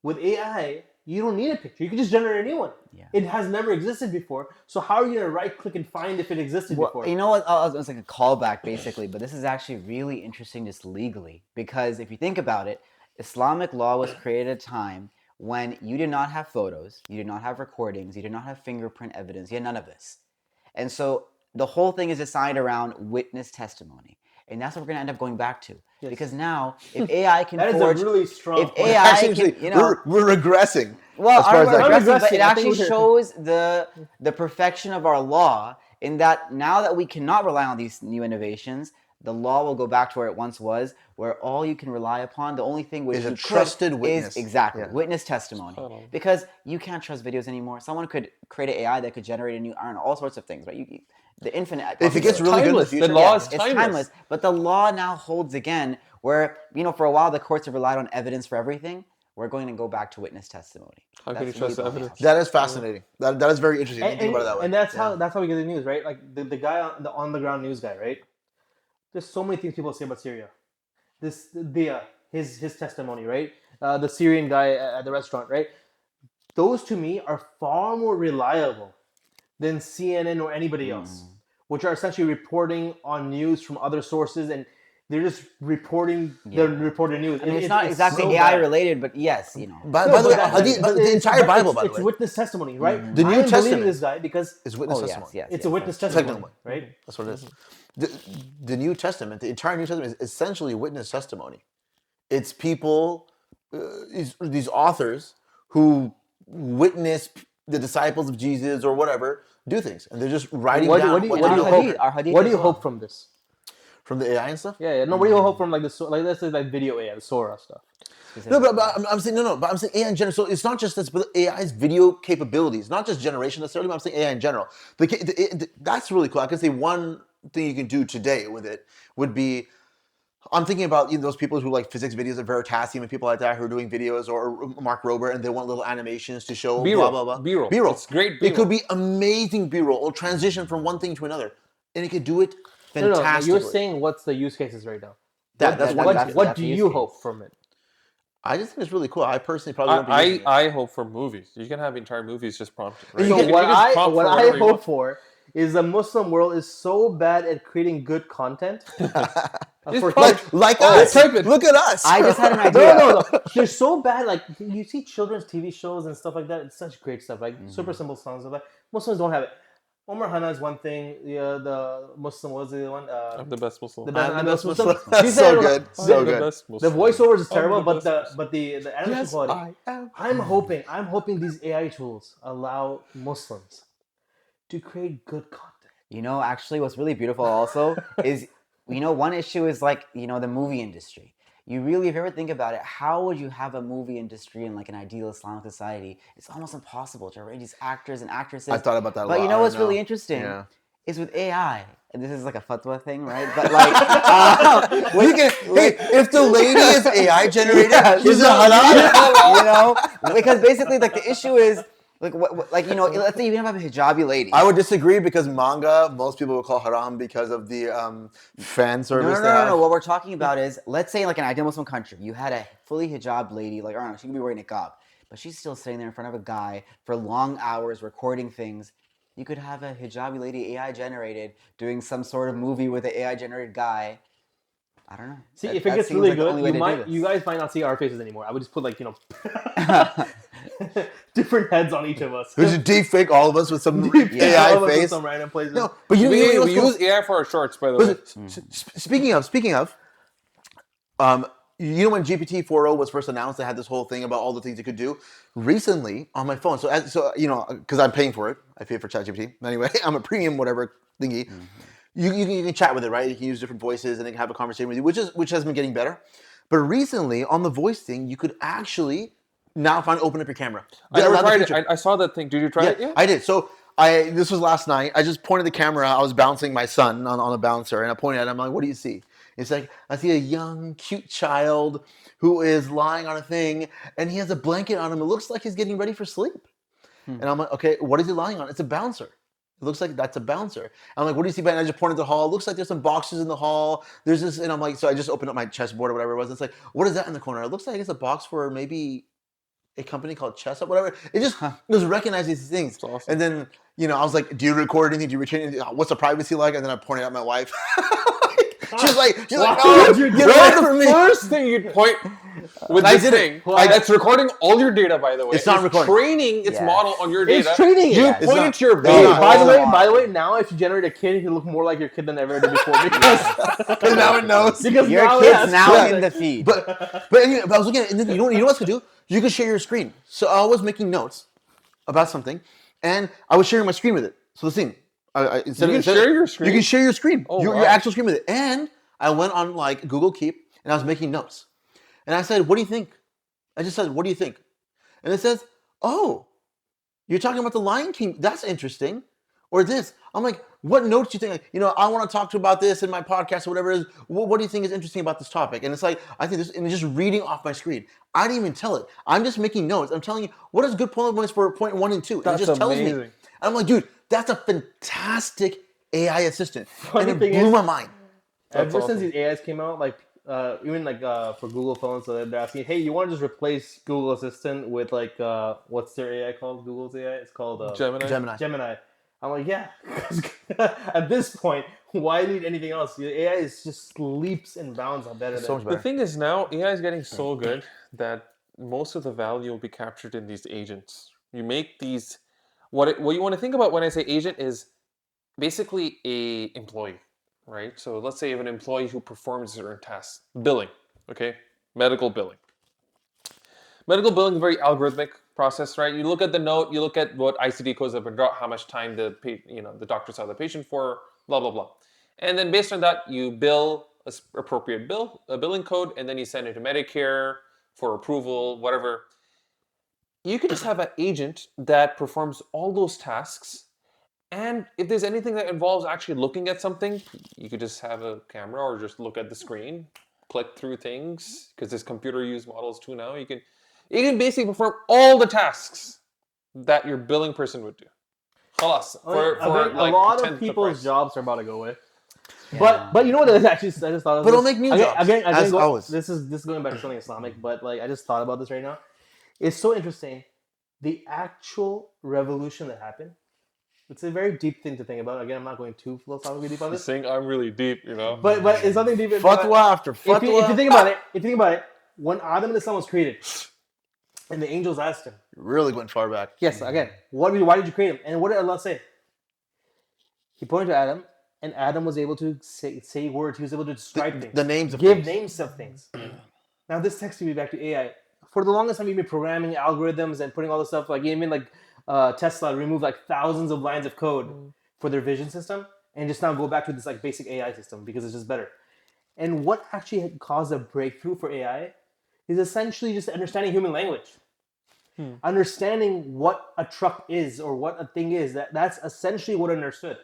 With AI, you don't need a picture. You can just generate a new one. Yeah. It has never existed before. So how are you going to right-click and find if it existed before? You know what? It's like a callback, basically, but this is actually really interesting just legally, because if you think about it, Islamic law was created at a time when you did not have photos, you did not have recordings, you did not have fingerprint evidence, you had none of this. And so the whole thing is designed around witness testimony. And that's what we're going to end up going back to. Yes. Because now, if AI can that forge... is a really strong If point. AI actually, can, we're regressing. Well, as far as I'm that regressing, goes. but it I think actually we're- shows the perfection of our law in that now that we cannot rely on these new innovations, the law will go back to where it once was, where all you can rely upon, the only thing which Is a you could trusted witness. is exactly Yeah. witness testimony. Totally. Because you can't trust videos anymore. Someone could create an AI that could generate a new iron, all sorts of things, right? The infinite. If it gets really good in the Timeless. The future, law is it's timeless. timeless. But the law now holds again, where for a while the courts have relied on evidence for everything. We're going to go back to witness testimony. How can you That's trust really evidence? that is fascinating. That is very interesting. and, Think about it that way. and that's Yeah. how we get the news, right? Like the guy on the ground news guy, right? There's so many things people say about Syria. His testimony, right? The Syrian guy at the restaurant, right? those to me are far more reliable than CNN or anybody else, which are essentially reporting on news from other sources, and they're just reporting the reported news. I mean, it's not exactly so AI bad. related, but yes, you know. By the way, the entire Bible, by the it's way, witness testimony, right? The New I am believing Testament this guy because is witness Oh, yes, testimony. yes. it's a witness testimony, Technically. right? That's what it is. The New Testament, the entire New Testament is essentially witness testimony. It's people, these authors who witness the disciples of Jesus or whatever do things, and they're just writing down What do you Hadith What do as you well. hope from this? from the AI and stuff. Yeah. No, what do you hope from like let's say like video AI, the Sora stuff? No, but I'm saying but I'm saying AI in general. So it's not just this, but AI's video capabilities, not just generation necessarily. But I'm saying AI in general. That's really cool. I can say one thing you can do today with it would be. I'm thinking about those people who like physics videos at Veritasium and people like that who are doing videos, or Mark Rober, and they want little animations to show B-roll. blah blah blah. B-roll. It's great It could B-roll. be amazing B-roll. It'll transition from one thing to another, and it could do it No, fantastically. you're saying what's the use cases right now? That's What do the use you case. hope from it? I just think it's really cool. I personally probably won't be using it. I hope for movies. You can have entire movies just prompted. Right? So You can what just prompt I whatever you hope want. for is the Muslim world is so bad at creating good content. For kids. like us. type it. Look at us. I just had an idea. No. They're so bad. Like you see children's TV shows and stuff like that. It's such great stuff. Like super simple songs of that. Muslims don't have it. Omar Hana is one thing. The Muslim was the other one. I'm the best Muslim. I'm the best Muslim. That's These so are- good. I'm So the good. best The Muslim. voiceovers is terrible, I'm but the the animation quality. I'm hoping these AI tools allow Muslims to create good content. You know, actually, what's really beautiful also is, one issue is like, the movie industry. You really, if you ever think about it, how would you have a movie industry in like an ideal Islamic society? It's almost impossible to arrange these actors and actresses. I thought about that a But lot. you know I what's know. really interesting Yeah. is with AI, and this is like a fatwa thing, right? But like, if the lady is AI generated, she's a halal. because basically, like the issue is, let's say you have a hijabi lady. I would disagree because manga, most people would call haram because of the fan service. No. What we're talking about is, let's say, like an ideal Muslim country, you had a fully hijab lady, like, I don't know, she could be wearing a niqab, but she's still sitting there in front of a guy for long hours recording things. You could have a hijabi lady AI generated doing some sort of movie with an AI generated guy. I don't know. See, That- if it that gets seems really like the only way good, to do this. you guys might not see our faces anymore. I would just put like different heads on each of us. We just deep fake all of us with some All of AI us in face. some random places. No, but you know We what's cool? use AI for our shorts, by the way. Speaking of, when GPT-4o was first announced, they had this whole thing about all the things it could do. Recently, on my phone, because I'm paying for it, I pay for ChatGPT. Anyway, I'm a premium whatever thingy. You can chat with it, right? You can use different voices and it can have a conversation with you, which has been getting better. But recently, on the voice thing, you could actually now open up your camera. I never Allow the tried it. feature. I saw that thing. Did you try it? Yeah, I did. So this was last night. I just pointed the camera. I was bouncing my son on a bouncer, and I pointed at him. I'm like, "What do you see?" It's like, I see a young, cute child who is lying on a thing, and he has a blanket on him. It looks like he's getting ready for sleep. And I'm like, "Okay, what is he lying on?" It's a bouncer. It looks like that's a bouncer. I'm like, "What do you see?" And I just pointed to the hall. It looks like there's some boxes in the hall. There's this, and I'm like, so I just opened up my chessboard or whatever it was. It's like, what is that in the corner? It looks like it's a box for maybe a company called Chess Up, whatever. It just recognizes these things. That's awesome. And then, I was like, do you record anything? Do you retain anything? What's the privacy like? And then I pointed at my wife. She's like, oh, get away from me. First thing you'd point with I this did it. thing, Well, that's recording all your data, by the way. It's not recording. Training its Yes. model on your data. It's training it. You It's point not. it to your It's baby. not. By the way, now if you generate a kid, he'll look more like your kid than ever did before because now it knows. because Your now, kid's now Yeah. in the feed. But anyway, I was looking at it, and then you know what else could do? You could share your screen. So I was making notes about something, and I was sharing my screen with it. So the thing, instead You of can share your screen? You can share your screen, Oh, your wow. actual screen with it. And I went on like Google Keep, and I was making notes, and I said, "What do you think?" I just said, "What do you think?" And it says, "Oh, you're talking about the Lion King. That's interesting." Or this. I'm like, what notes do you think? Like, I want to talk to about this in my podcast or whatever it is. What do you think is interesting about this topic? And it's like, I think this, and it's just reading off my screen. I didn't even tell it. I'm just making notes. I'm telling you, what is good point points for point 1 and 2? And That's it just tells me. amazing. And I'm like, dude, that's a fantastic AI assistant. Funny and it thing blew is- my mind. Ever That's since awesome. these AIs came out, like even like for Google phones, so they're asking, hey, you want to just replace Google Assistant with like what's their AI called? Google's AI? It's called Gemini. Gemini. I'm like, yeah. At this point, why need anything else? The AI is just leaps and bounds better So much than. The better. thing is now AI is getting so good that most of the value will be captured in these agents. You make these what you want to think about when I say agent is basically a employee, right? So let's say you have an employee who performs certain tasks, billing, okay, medical billing. Medical billing is a very algorithmic process, right? You look at the note, you look at what ICD codes have been drawn, how much time the doctor saw the patient for, blah blah blah, and then based on that you bill a appropriate a billing code, and then you send it to Medicare for approval, whatever. You could just have an agent that performs all those tasks, and if there's anything that involves actually looking at something, you could just have a camera or just look at the screen, click through things, because there's computer use models too now. You can basically perform all the tasks that your billing person would do. Khalas, for a like lot tenth of the people's price. jobs are about to go away. Yeah. But you know what? I just thought of But it'll this. make new jobs, as always. This is going back to something Islamic, but like I just thought about this right now. It's so interesting. The actual revolution that happened. It's a very deep thing to think about. Again, I'm not going too philosophically deep on He's this, saying I'm really deep, you know. but it's something deep. Fatwa after If you fatwa. think about it, when Adam and the Son was created, and the angels asked him, Really went far back. yes, again, why did you create him? And what did Allah say? He pointed to Adam, and Adam was able to say words. He was able to describe things. The names of give things. names of things. Now this takes me back to AI. For the longest time, we've been programming algorithms and putting all this stuff. Like even like Tesla removed like thousands of lines of code for their vision system, and just now go back to this like basic AI system because it's just better. And what actually had caused a breakthrough for AI is essentially just understanding human language. Understanding what a truck is or what a thing is. That's essentially what I understood.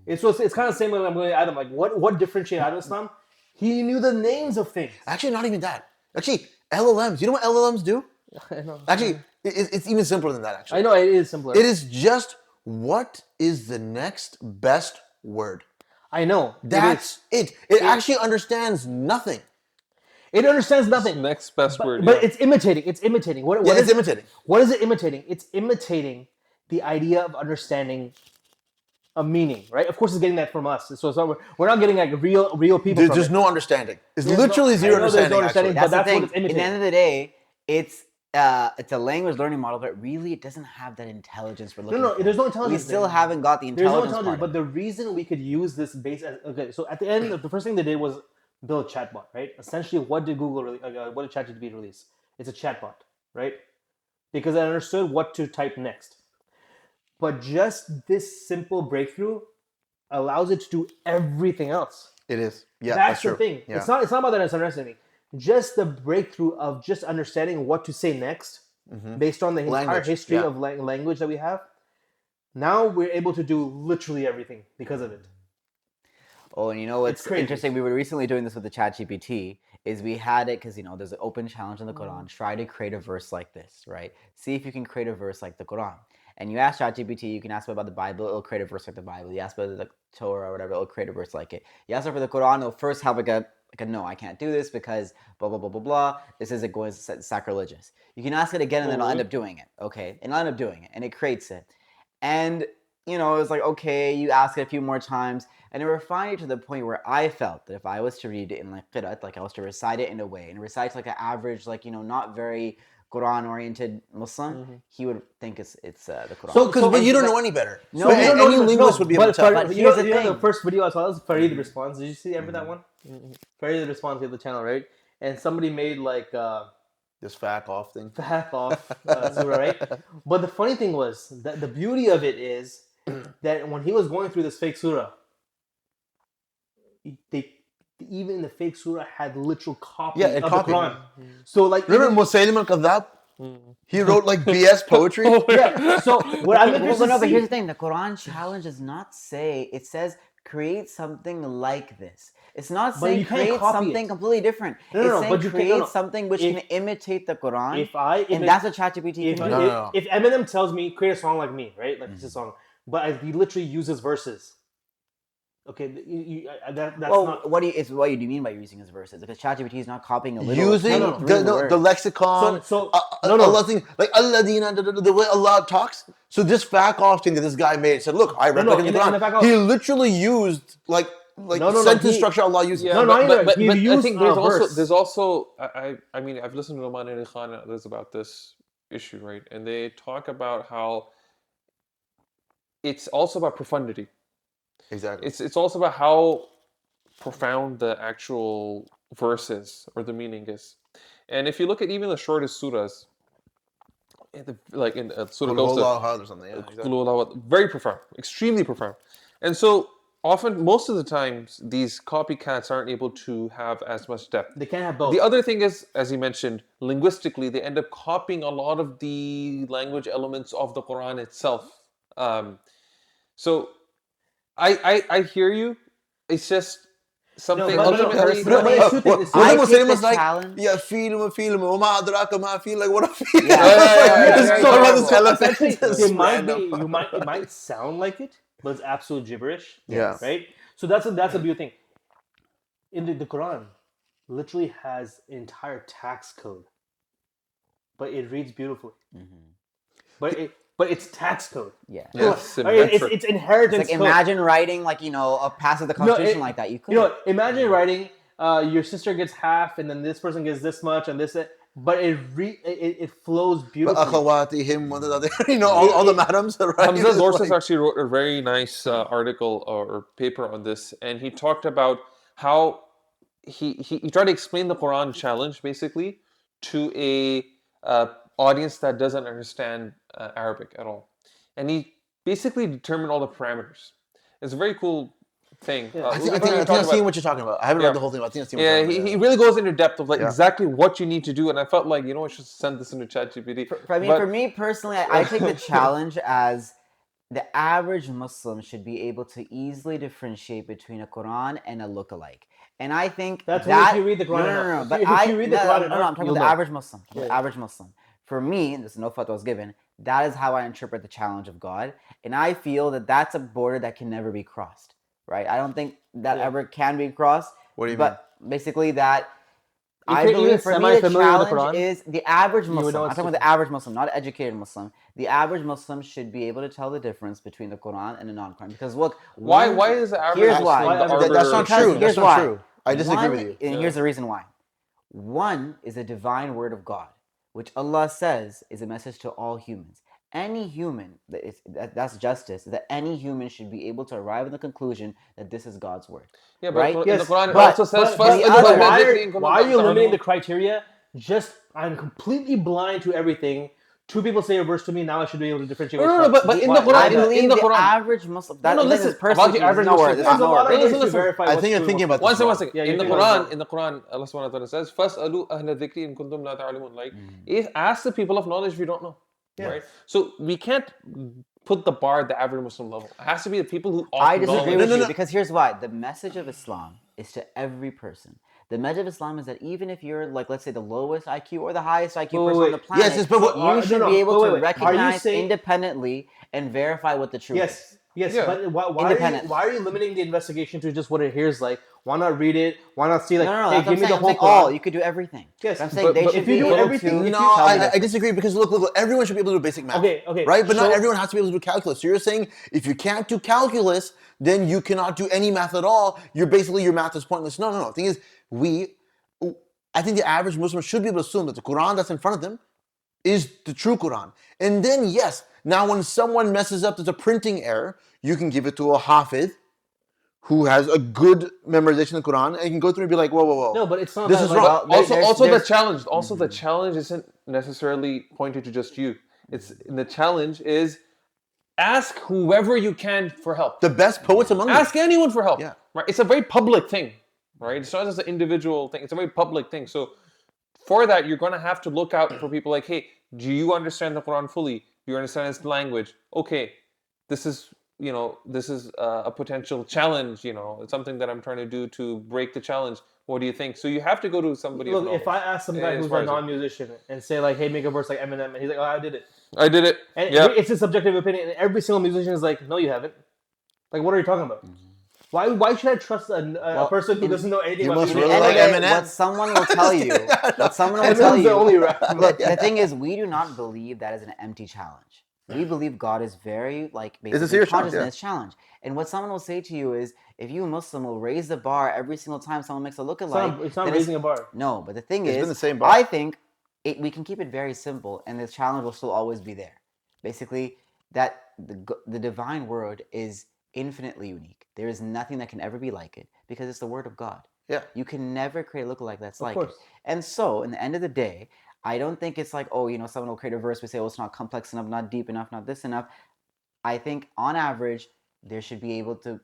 It's kind of the same way I'm going to Adam. Like what differentiated Adam Islam? He knew the names of things. Actually, not even that. Actually, LLMs. You know what LLMs do? I know. Actually, it's even simpler than that, actually. I know it is simpler. It is just what is the next best word. I know. That's it. It actually understands nothing. It understands nothing. Next best word. But yeah. it's imitating. It's imitating. What Yeah, is it's imitating. What is it imitating? It's imitating the idea of understanding a meaning, right? Of course, it's getting that from us. So it's not, we're not getting like real people. There's from just it. no understanding. It's There's literally no- zero I know there's no understanding, understanding, actually. but That's the that's thing. what it's At the end of the day, it's a language learning model, but really it doesn't have that intelligence we're looking for. there's no intelligence. We still there. haven't got the There's no intelligence intelligence, part. but the reason we could use this base as okay. So at the end, the first thing they did was build a chatbot, right? Essentially, what did Google what did ChatGPT release? It's a chatbot, right? Because I understood what to type next. But just this simple breakthrough allows it to do everything else. It is. Yeah, That's the true. thing. Yeah. It's not about that it's understanding. Just the breakthrough of just understanding what to say next, based on the entire Language, history yeah. of language that we have. Now we're able to do literally everything because of it. Oh, and you know what's It's crazy. interesting? We were recently doing this with the ChatGPT. Is we had it because there's an open challenge in the Quran. Try to create a verse like this, right? See if you can create a verse like the Quran. And you ask ChatGPT, you can ask it about the Bible, it'll create a verse like the Bible. You ask about the Torah or whatever, it'll create a verse like it. You ask it for the Quran, it'll first have like a no, I can't do this because blah blah blah blah blah. This isn't going to sacrilegious. You can ask it again, and then it'll end up doing it. Okay, and it'll end up doing it, and it creates it. And it was like, okay, you ask it a few more times, and it refined it to the point where I felt that if I was to read it in like qira'at, like I was to recite it in a way, and recite like an average, like not very Quran-oriented Muslim, he would think it's the Quran. But you don't know any better. No, So you don't any know- linguist would be able to tell. But here's the the thing. first video I saw was Farid Response. Did you see ever that one? Farid the Response of the channel, right? And somebody made like This fact off thing. half off surah, right? But the funny thing was that the beauty of it is that when he was going through this fake surah, even the fake surah had literal copies Yeah, it of copied. the Quran. So like Remember Musaylim al-Kadhab? He wrote like BS poetry. yeah. So what I'm Well, interested no, to but see. here's the thing: the Quran challenge does not say. It says create something like this. It's not But saying you can't create copy something it. completely different. No, It's no, saying but you create can't- something which can imitate the Quran. If that's what ChatGPT if, can do. No. if Eminem tells me create a song like me, right? Like it's a song, but he literally uses verses. Okay, that's Well, not. what do you mean by using his verses? Because ChatGPT is not copying a literal Using No, no. the lexicon, No. Allah thing, like Alladina, the way Allah talks. So this fact off thing that this guy made said, look, I read no, back in the in the Quran. fact off- He literally used like No, sentence he- structure Allah uses. No, not even. He but I used think a verse. there's also I mean I've listened to Mohammad Hijab and others about this issue, right? And they talk about how it's also about profundity. Exactly. It's also about how profound the actual verse is or the meaning is. And if you look at even the shortest surahs, like in Surah Qul Kawthar, huwallahu ahad or something. Yeah, exactly. very profound, extremely profound. And so often, most of the times, these copycats aren't able to have as much depth. They can't have both. The other thing is, as you mentioned, linguistically, they end up copying a lot of the language elements of the Quran itself. So I hear you. It's just something but ultimately. it's two things. I One take Muslim was the like, challenge. yeah, film, wama adraka ma feel, like what a feel. Yeah, It's very so about this terrible. elephant. It's It might random. it might sound like it, but it's absolute gibberish. Yeah. Right. So that's a beautiful thing. In the Quran, literally has an entire tax code, but it reads beautifully. But it's tax code. Yeah. Yes, It's inheritance Like code. imagine writing like a pass of the Constitution like that. You could. Imagine writing your sister gets half, and then this person gets this much, and this. But it flows beautifully. Akhawatihim, all the madams, right? Hamza It's Dorses like- actually wrote a very nice article or paper on this, and he talked about how he tried to explain the Quran challenge basically to a audience that doesn't understand Arabic at all, and he basically determined all the parameters. It's a very cool thing. I think I've seen what you're talking about. I haven't read the whole thing, but I think I've seen what you're talking about. he really goes into depth of like exactly what you need to do, and I felt like I should send this into ChatGPT. For me personally, I take the challenge as the average Muslim should be able to easily differentiate between a Quran and a lookalike. And I think That's that, if you read the Quran. No. If But you read the Quran, I'm talking about the average Muslim. The average Muslim. For me, there's no fatwas given. That is how I interpret the challenge of God, and I feel that that's a border that can never be crossed. Right? I don't think that ever can be crossed. What do you But basically, that I you're believe for me the semi-familiar with the challenge Quran, is the average would Muslim. know I'm it's talking about the average Muslim, not an educated Muslim. The average Muslim should be able to tell the difference between the Quran and the non-Quran. Because look, Why is the average Here's why. Muslim the arbiter? That's not true. Here's That's not why. true. I disagree with you. And here's the reason why. One is a divine word of God, which Allah says is a message to all humans. Any human, that's justice, that any human should be able to arrive at the conclusion that this is God's word. Yeah, but right? in Yes, the Quran it but- also says But first. why are you limiting the criteria? Just I'm completely blind to everything. Two people say a verse to me, now I should be able to differentiate. No, but in the Quran, I in believe the the Quran. average Muslim. That listen, is personally about the average nowhere. Muslim. This There's is a lot nowhere. of ways to listen. verify. I think I'm thinking about this. One second. Yeah, In the you're Quran, Allah subhanahu wa ta'ala says, "Fas'alu ahla dhikri in kuntum la ta'lamun." Like, ask the people of knowledge if you don't know. Right? So we can't put the bar at the average Muslim level. It has to be the people who ought I to disagree know. with you because here's why. The message of Islam is to every person. The message of Islam is that even if you're like, let's say, the lowest IQ or the highest IQ person on the planet, Yes, but you should be able to Are you recognize saying- independently and verify what the truth is. Yes, Yeah. but why Independent. are you limiting the investigation to just what it hears like? Why not read it? Why not see like, No, hey, that's what give I'm me saying. the I'm whole saying all. Quran? You could do everything. Yes, I'm saying but they if should you be do able everything- to if No, you- tell the I difference. disagree because look, everyone should be able to do basic math. Okay, Right? But not so- everyone has to be able to do calculus. So you're saying if you can't do calculus, then you cannot do any math at all. Your math is pointless. No. The thing is, I think the average Muslim should be able to assume that the Quran that's in front of them is the true Quran. And then, yes, now when someone messes up, there's a printing error, you can give it to a Hafid who has a good memorization of the Quran, and you can go through and be like, whoa. No, but it's not. This that, is like, wrong. The challenge. Also, the challenge isn't necessarily pointed to just you. The challenge is ask whoever you can for help. The best poets among them. Ask anyone for help. Yeah. Right. It's a very public thing. Right. It's not just an individual thing. It's a very public thing. So for that, you're going to have to look out for people like, hey, do you understand the Quran fully? Do you understand its language? Okay, this is a potential challenge. It's something that I'm trying to do to break the challenge. What do you think? So you have to go to somebody. Look, if I ask some guy as who's far a as- non-musician and say like, "Hey, make a verse like Eminem," and he's like, "Oh, I did it," I did it. and Yeah. it's a subjective opinion, and every single musician is like, "No, you haven't." Like, what are you talking about? Why should I trust a person who doesn't know anything you about must video really games? like End of the day, Eminem. what someone will tell you, what someone will Eminem's tell the you. only rapper. Look, the thing is, we do not believe that is an empty challenge. We believe God is very, like, a basically serious challenge, consciousness challenge. And what someone will say to you is, if you a Muslim will raise the bar every single time someone makes a lookalike, It's not then raising a bar. no, but the thing It's is, been the same bar. I think we can keep it very simple, and the challenge will still always be there. Basically, that the divine word is infinitely unique. There is nothing that can ever be like it because it's the word of God. Yeah. You can never create a lookalike that's like course. it. And so, in the end of the day, I don't think it's like, oh, someone will create a verse, we say, oh, it's not complex enough, not deep enough, not this enough. I think on average, you should be able to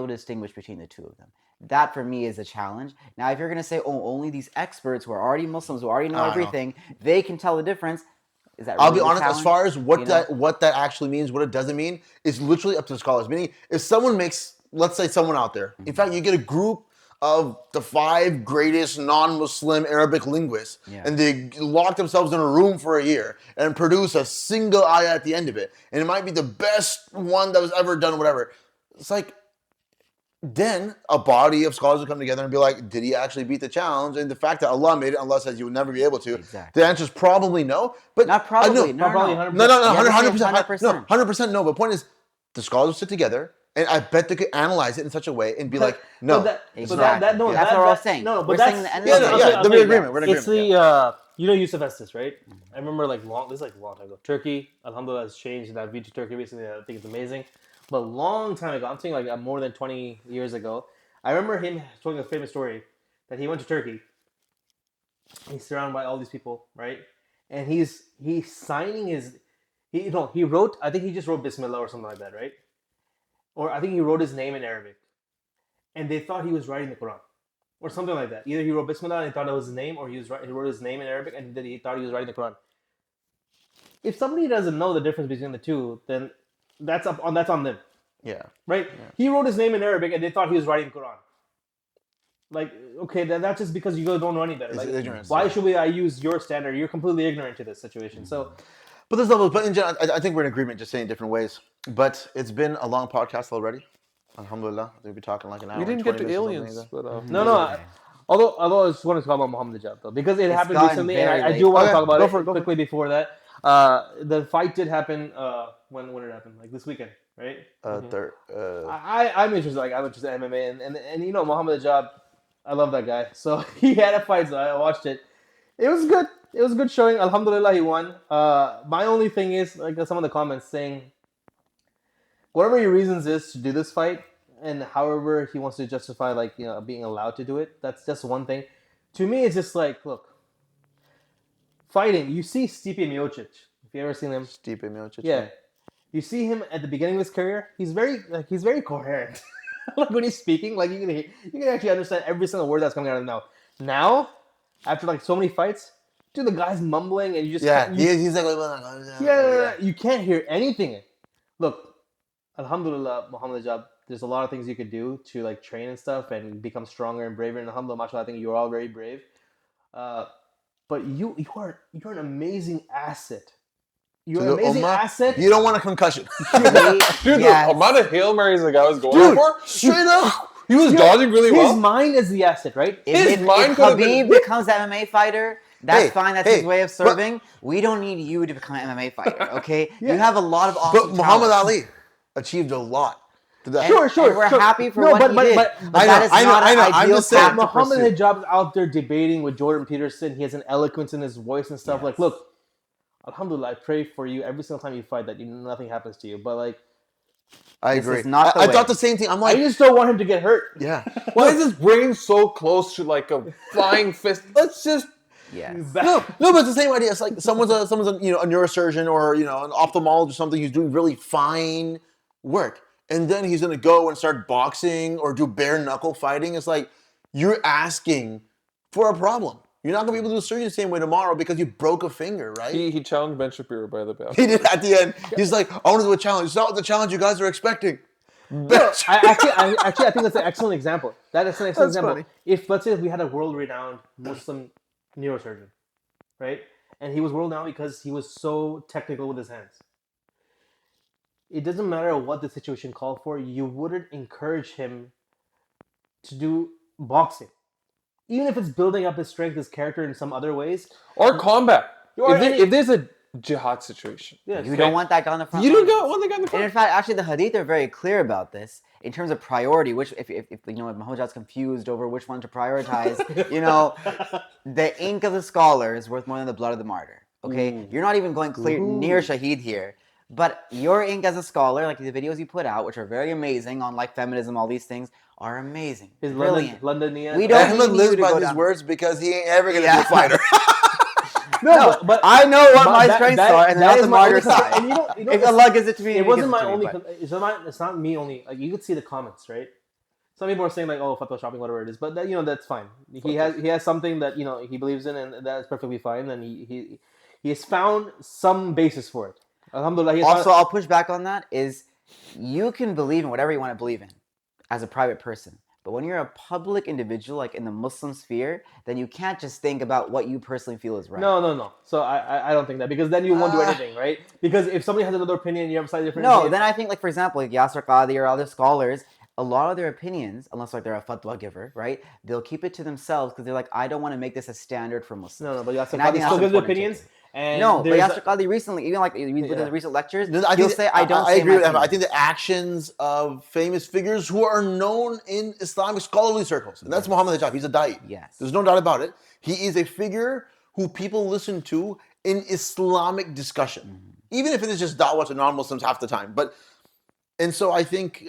distinguish between the two of them. That for me is a challenge. Now, if you're going to say, oh, only these experts who are already Muslims, who already know everything, they can tell the difference. Is that really I'll be the honest, challenge? as far as what that actually means, what it doesn't mean, is literally up to the scholars. Meaning, if someone makes, let's say someone out there, in fact, you get a group of the 5 greatest non-Muslim Arabic linguists, and they lock themselves in a room for a year and produce a single ayah at the end of it, and it might be the best one that was ever done, whatever. It's like, then a body of scholars will come together and be like, did he actually beat the challenge? And the fact that Allah made it, Allah says you will never be able to, Exactly. the answer is probably no. But Not probably. No, probably No. 100%. no, You have to 100%. say 100%. 100% no. But the point is, the scholars will sit together, and I bet they could analyze it in such a way and be like, no. That's what we're all saying. No, but We're that's saying the end Yeah, of the no, day. yeah, then we're in agreement. We're in It's agreement. the you know Yusuf Estes, right? I remember this is like a long time ago. Turkey, Alhamdulillah, has changed, and I've been to Turkey recently. I think it's amazing. But a long time ago, I'm saying like more than 20 years ago, I remember him telling a famous story that he went to Turkey. He's surrounded by all these people, right? And he's signing his he wrote, I think he just wrote Bismillah or something like that, right? Or I think he wrote his name in Arabic. And they thought he was writing the Quran. Or something like that. Either he wrote Bismillah and he thought it was his name, or he wrote his name in Arabic and then he thought he was writing the Quran. If somebody doesn't know the difference between the two, then that's on them. Yeah. Right? Yeah. He wrote his name in Arabic and they thought he was writing the Quran. Like, okay, that's just because you guys don't know any better. Like, ignorance. Why should I use your standard? You're completely ignorant to this situation. So, but there's levels. But in general, I think we're in agreement, just saying different ways. But it's been a long podcast already. Alhamdulillah, we'll be talking like an hour. We didn't get to aliens, but no. Although I just want to talk about Mohammad Hijab though, because it happened recently, and I do want to talk about it quickly before that. The fight did happen. When it happened, like this weekend, right? I'm interested. I'm interested in MMA, and you know Mohammad Hijab. I love that guy. So he had a fight, so I watched it. It was good. It was a good showing. Alhamdulillah, he won. My only thing is, like some of the comments saying, whatever your reasons is to do this fight, and however he wants to justify, like, you know, being allowed to do it, that's just one thing. To me, it's just like, look, fighting. You see Stipe Miocic. If you ever seen him, Stipe Miocic. Yeah. You see him at the beginning of his career. He's very coherent. Like when he's speaking, like you can actually understand every single word that's coming out of his mouth. Now, after like so many fights, dude, the guy's mumbling and you just he's like you can't hear anything. Look, Alhamdulillah, Mohammad Hijab, there's a lot of things you could do to like train and stuff and become stronger and braver. And Alhamdulillah, mashallah, I think you're all very brave. But you are an amazing asset. You're an amazing asset. You don't want a concussion. Dude, the amount of Hail Marys the guy was going for, straight up. He was dodging really well. His mind is the asset, right? If Khabib becomes an MMA fighter, that's fine. That's his way of serving. We don't need you to become an MMA fighter, okay? You have a lot of awesome But Muhammad Ali achieved a lot. Sure. We're happy for what he did. But that is not an ideal path. Muhammad Hijab is out there debating with Jordan Peterson. He has an eloquence in his voice and stuff. Like, look, Alhamdulillah, I pray for you every single time you fight that nothing happens to you. But like, I agree. I thought the same thing. I'm like, I just don't want him to get hurt. Yeah. Why is his brain so close to like a flying fist? Let's just. No, but it's the same idea. It's like someone's a neurosurgeon or an ophthalmologist or something who's doing really fine work, and then he's gonna go and start boxing or do bare knuckle fighting. It's like you're asking for a problem. You're not going to be able to do surgery the same way tomorrow because you broke a finger, right? He challenged Ben Shapiro by the way. He did at the end. He's like, I want to do a challenge. It's not the challenge you guys are expecting. No, I think that's an excellent example. That's an excellent example. Funny. If, let's say, we had a world-renowned Muslim neurosurgeon, right? And he was world-renowned because he was so technical with his hands. It doesn't matter what the situation called for. You wouldn't encourage him to do boxing, even if it's building up his strength, his character in some other ways. Or combat. Or If there's a jihad situation. Yeah, You don't want that guy on the front. You don't line. want the guy in the And in front. fact, actually, the hadith are very clear about this in terms of priority. Which, if Muhammad Hijab's confused over which one to prioritize, the ink of the scholar is worth more than the blood of the martyr. Okay, you're not even going near Shaheed here. But your ink as a scholar, like the videos you put out, which are very amazing on like feminism, all these things, are amazing. His Brilliant. Londonian. We don't Ahmed need lives you to by go these down. words because he ain't ever gonna Yeah. be a fighter. No, but I know what but my that- strengths that- are, and that not is the my martyr only concern. side. And If it's- Allah gives it to me, it He wasn't gives my it to me, only. but- It's not me only. Like you could see the comments, right? Some people are saying like, "Oh, fatwa shopping, whatever it is," but that, that's fine. He has something that he believes in, and that's perfectly fine. And he has found some basis for it. Alhamdulillah. He has Also, found- I'll push back on that. Is you can believe in whatever you want to believe in, as a private person. But when you're a public individual, like in the Muslim sphere, then you can't just think about what you personally feel is right. No. So I don't think that, because then you won't do anything, right? Because if somebody has another opinion, you have a slightly different. No, opinion. then I think, like for example, like Yasser Qadhi or other scholars, a lot of their opinions, unless like they're a fatwa giver, right? They'll keep it to themselves because they're like, I don't want to make this a standard for Muslims. No, but Yasser And I Qadhi think still that's gives important opinions. too. And No, but there's Yasser Qadhi recently, even like with the recent lectures, he'll say, I don't I say agree my with him. I opinion. think the actions of famous figures who are known in Islamic scholarly circles, and that's Mohammad Hijab. He's a da'i. Yes. There's no doubt about it. He is a figure who people listen to in Islamic discussion, even if it is just da'wah to non-Muslims half the time. And so I think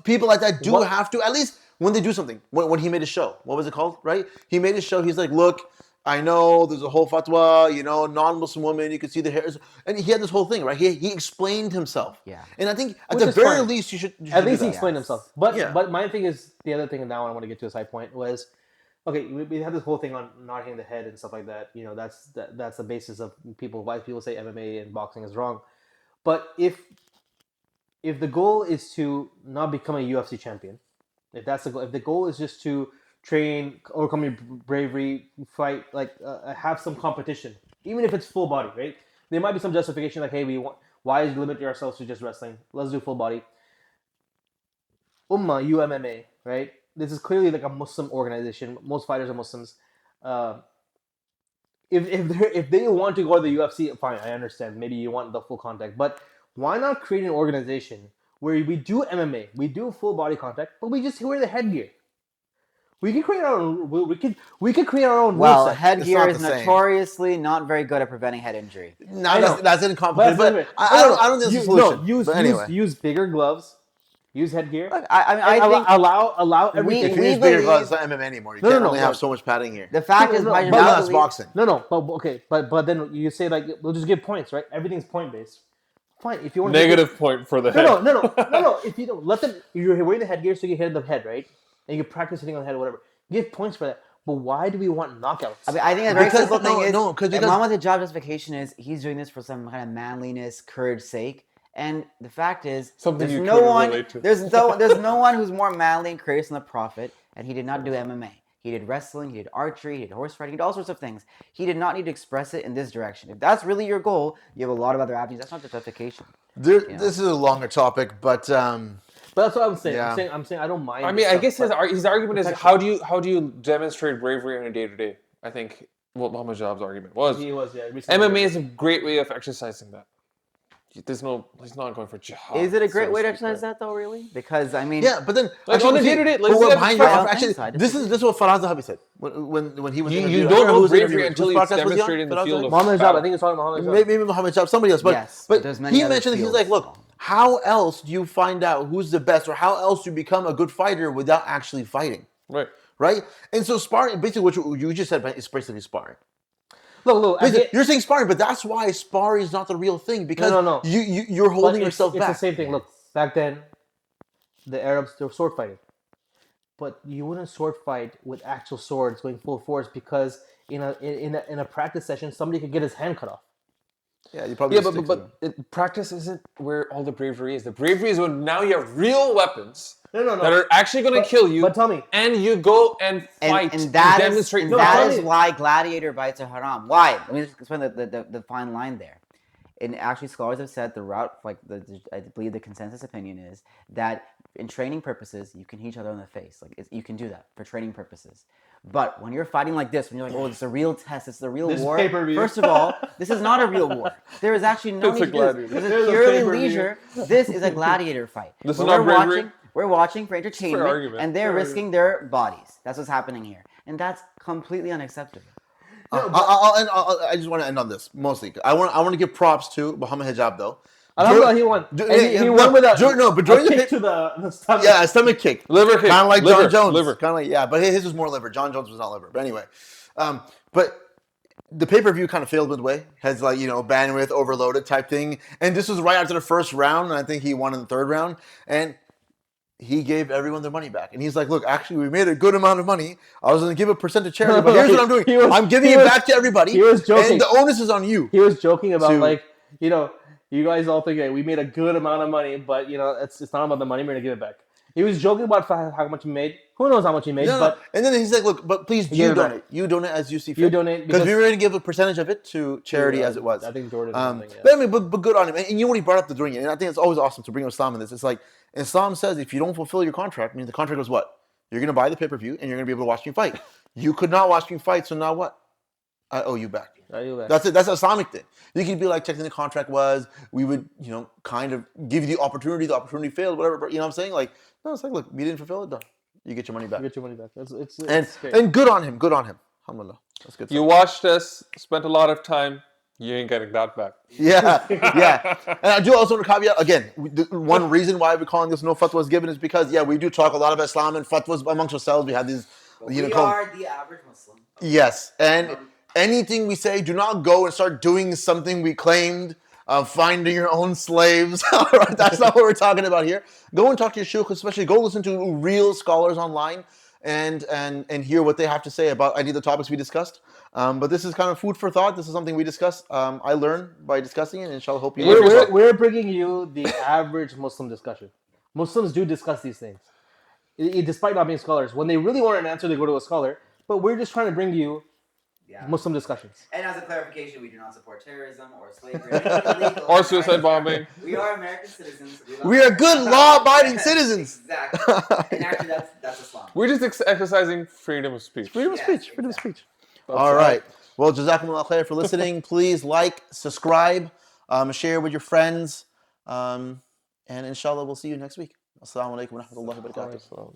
people like that do have to, at least when they do something. When he made a show, what was it called, right? He made a show. He's like, look, I know there's a whole fatwa, non-Muslim woman, you can see the hairs. And he had this whole thing, right? He explained himself. Yeah. And I think at Which the is very fine. least you should At least do he that. explained himself. But Yeah. but my thing is, the other thing, and now I want to get to a side point, was, okay, we had this whole thing on not hitting the head and stuff like that. That's the basis of why people say MMA and boxing is wrong. But if the goal is to not become a UFC champion, if that's the goal, if the goal is just to train, overcome your bravery, fight, have some competition, even if it's full body, right? There might be some justification, like, hey, why limit ourselves to just wrestling? Let's do full body. UMMA, right? This is clearly like a Muslim organization. Most fighters are Muslims. If they want to go to the UFC, fine, I understand. Maybe you want the full contact, but why not create an organization where we do MMA, we do full body contact, but we just wear the headgear? We can create our own. We could create our own. Well, rule set. headgear It's is not the same. notoriously not very good at preventing head injury. No, that's incompetent. But But I don't think it's a solution. use But anyway. use bigger gloves, use headgear. Look, I and think allow everything. If you we use bigger believe- gloves, it's not MMA anymore. You No, can't no, only no. have so much padding here. the fact is, No, my but But Hijab that's believe- boxing. No, but okay, but then you say like we'll just give points, right? Everything's point based. Fine, if you want Negative point for the head. No. If you don't let them, you're wearing the headgear, so you hit the head, right? And you practice hitting on the head or whatever. Give points for that. But why do we want knockouts? I mean, I think a very Because- simple thing no, is because- Muhammad Hijab justification is he's doing this for some kind of manliness, courage sake. And the fact is, Something there's you no couldn't one, relate to. there's no one who's more manly and courageous than the Prophet, and he did not do MMA. He did wrestling, he did archery, he did horse riding, he did all sorts of things. He did not need to express it in this direction. If that's really your goal, you have a lot of other avenues. That's not the justification. This is a longer topic, but But that's what I'm saying. Yeah. I'm saying I don't mind. I this mean, I stuff, guess but his argument is protection. how do you demonstrate bravery on a day to day? I think what Muhammad Hijab's argument was. He was recently. MMA is a great way of exercising that. He's not going for jihad. Is it a great so way to speak, exercise right? that, though, really? Because, I mean... yeah, but then Like, on a day-to-day, but let's we're say behind that's you. fine. Actually, I don't this think is what Faraz Zahabi said when he was You interviewed. don't I don't know who's bravery interviewed. until Whose it's podcast was he on? demonstrated in the Faraz field Zahabi? of Mohammad Hijab, battle. I think it's talking Mohammad Hijab. Maybe Mohammed Hijab, somebody else. But, Yes, but but there's many he other mentioned, he's fields. like, look, how else do you find out who's the best or how else do you become a good fighter without actually fighting? Right. Right? And so sparring, basically what you just said is basically sparring. Look. Basically, you're saying sparring, but that's why sparring is not the real thing because No. you're holding yourself it's back. the same thing. Look, back then, the Arabs, they were sword fighting. But you wouldn't sword fight with actual swords going full force because in a practice session, somebody could get his hand cut off. Yeah, you probably Yeah, just stick to but practice isn't where all the bravery is. The bravery is when now you have real weapons No. that are actually going to kill you. But tell me, And you go and fight And that is demonstrate. No, that tell is me. why gladiator bites are haram. Why? Let me just explain the fine line there. And actually, scholars have said the route, like I believe the consensus opinion is that in training purposes, you can hit each other in the face. Like you can do that for training purposes. But when you're fighting like this, when you're like, oh, it's a real test, it's a real This war. pay-per-view. First of all, this is not a real war. There is actually no It's need a to do this. gladiator. This There's is a purely pay-per-view. leisure. This is a gladiator fight. This is When not we're bravery. we're watching for entertainment, argument. and they're Fair risking their bodies. That's what's happening here, and that's completely unacceptable. I just want to end on this mostly. I want to give props to Mohammad Hijab though. Alhamdulillah, he won. And he won with a kick to the stomach. Yeah, a stomach kick. Liver kick. Kind of like Liver. John Jones. Liver. Kind of like, yeah, but his was more liver. John Jones was not liver. But anyway, but the pay-per-view kind of failed midway. Has like, bandwidth overloaded type thing. And this was right after the first round, and I think he won in the third round. And he gave everyone their money back. And he's like, look, actually, we made a good amount of money. I was going to give a percent to charity, but here's what I'm doing. I'm giving it back to everybody. He was joking. And the onus is on you. He was joking about you guys all think we made a good amount of money, but it's not about the money. We're gonna give it back. He was joking about how much he made. Who knows how much he made? But and then he's like, look, but please gave you it donate. back. You donate as you see fit. You donate because we were going to give a percentage of it to charity as it was. I think Jordan. But I mean, but good on him. And you know what he brought up during it, and I think it's always awesome to bring Islam in this. It's like Islam says if you don't fulfill your contract, I mean the contract was what? You're going to buy the pay-per-view and you're going to be able to watch me fight. You could not watch me fight, so now what? I owe you back. That's it. That's an Islamic thing. You could be like, technically the contract was, we would, kind of give you the opportunity failed, whatever. But you know what I'm saying? Like, no, it's like, look, we didn't fulfill it, done. You get your money back. And good on him. Good on him. Alhamdulillah. That's good. You watched us, spent a lot of time. You ain't getting that back. Yeah. And I do also want to caveat, again, the one reason why we're calling this No Fatwas Given is because, we do talk a lot about Islam and fatwas amongst ourselves. We have these, we are the average Muslim. Yes. And anything we say, do not go and start doing something we claimed, finding your own slaves. All right, that's not what we're talking about here. Go and talk to your shuyukh, especially go listen to real scholars online and hear what they have to say about any of the topics we discussed. But this is kind of food for thought. This is something we discuss. I learned by discussing it, and inshallah, hope you We're bringing you the average Muslim discussion. Muslims do discuss these things, despite not being scholars. When they really want an answer, they go to a scholar. But we're just trying to bring you Muslim discussions. And as a clarification, we do not support terrorism or slavery or suicide bombing. We are American citizens. We are good law-abiding citizens. Exactly. And actually, that's Islam. We're just exercising freedom of speech. Freedom of speech. All right. Well, jazakumullah khair for listening. Please like, subscribe, share with your friends. And inshallah, we'll see you next week. Assalamu alaikum wa rahmatullahi wa barakatuh.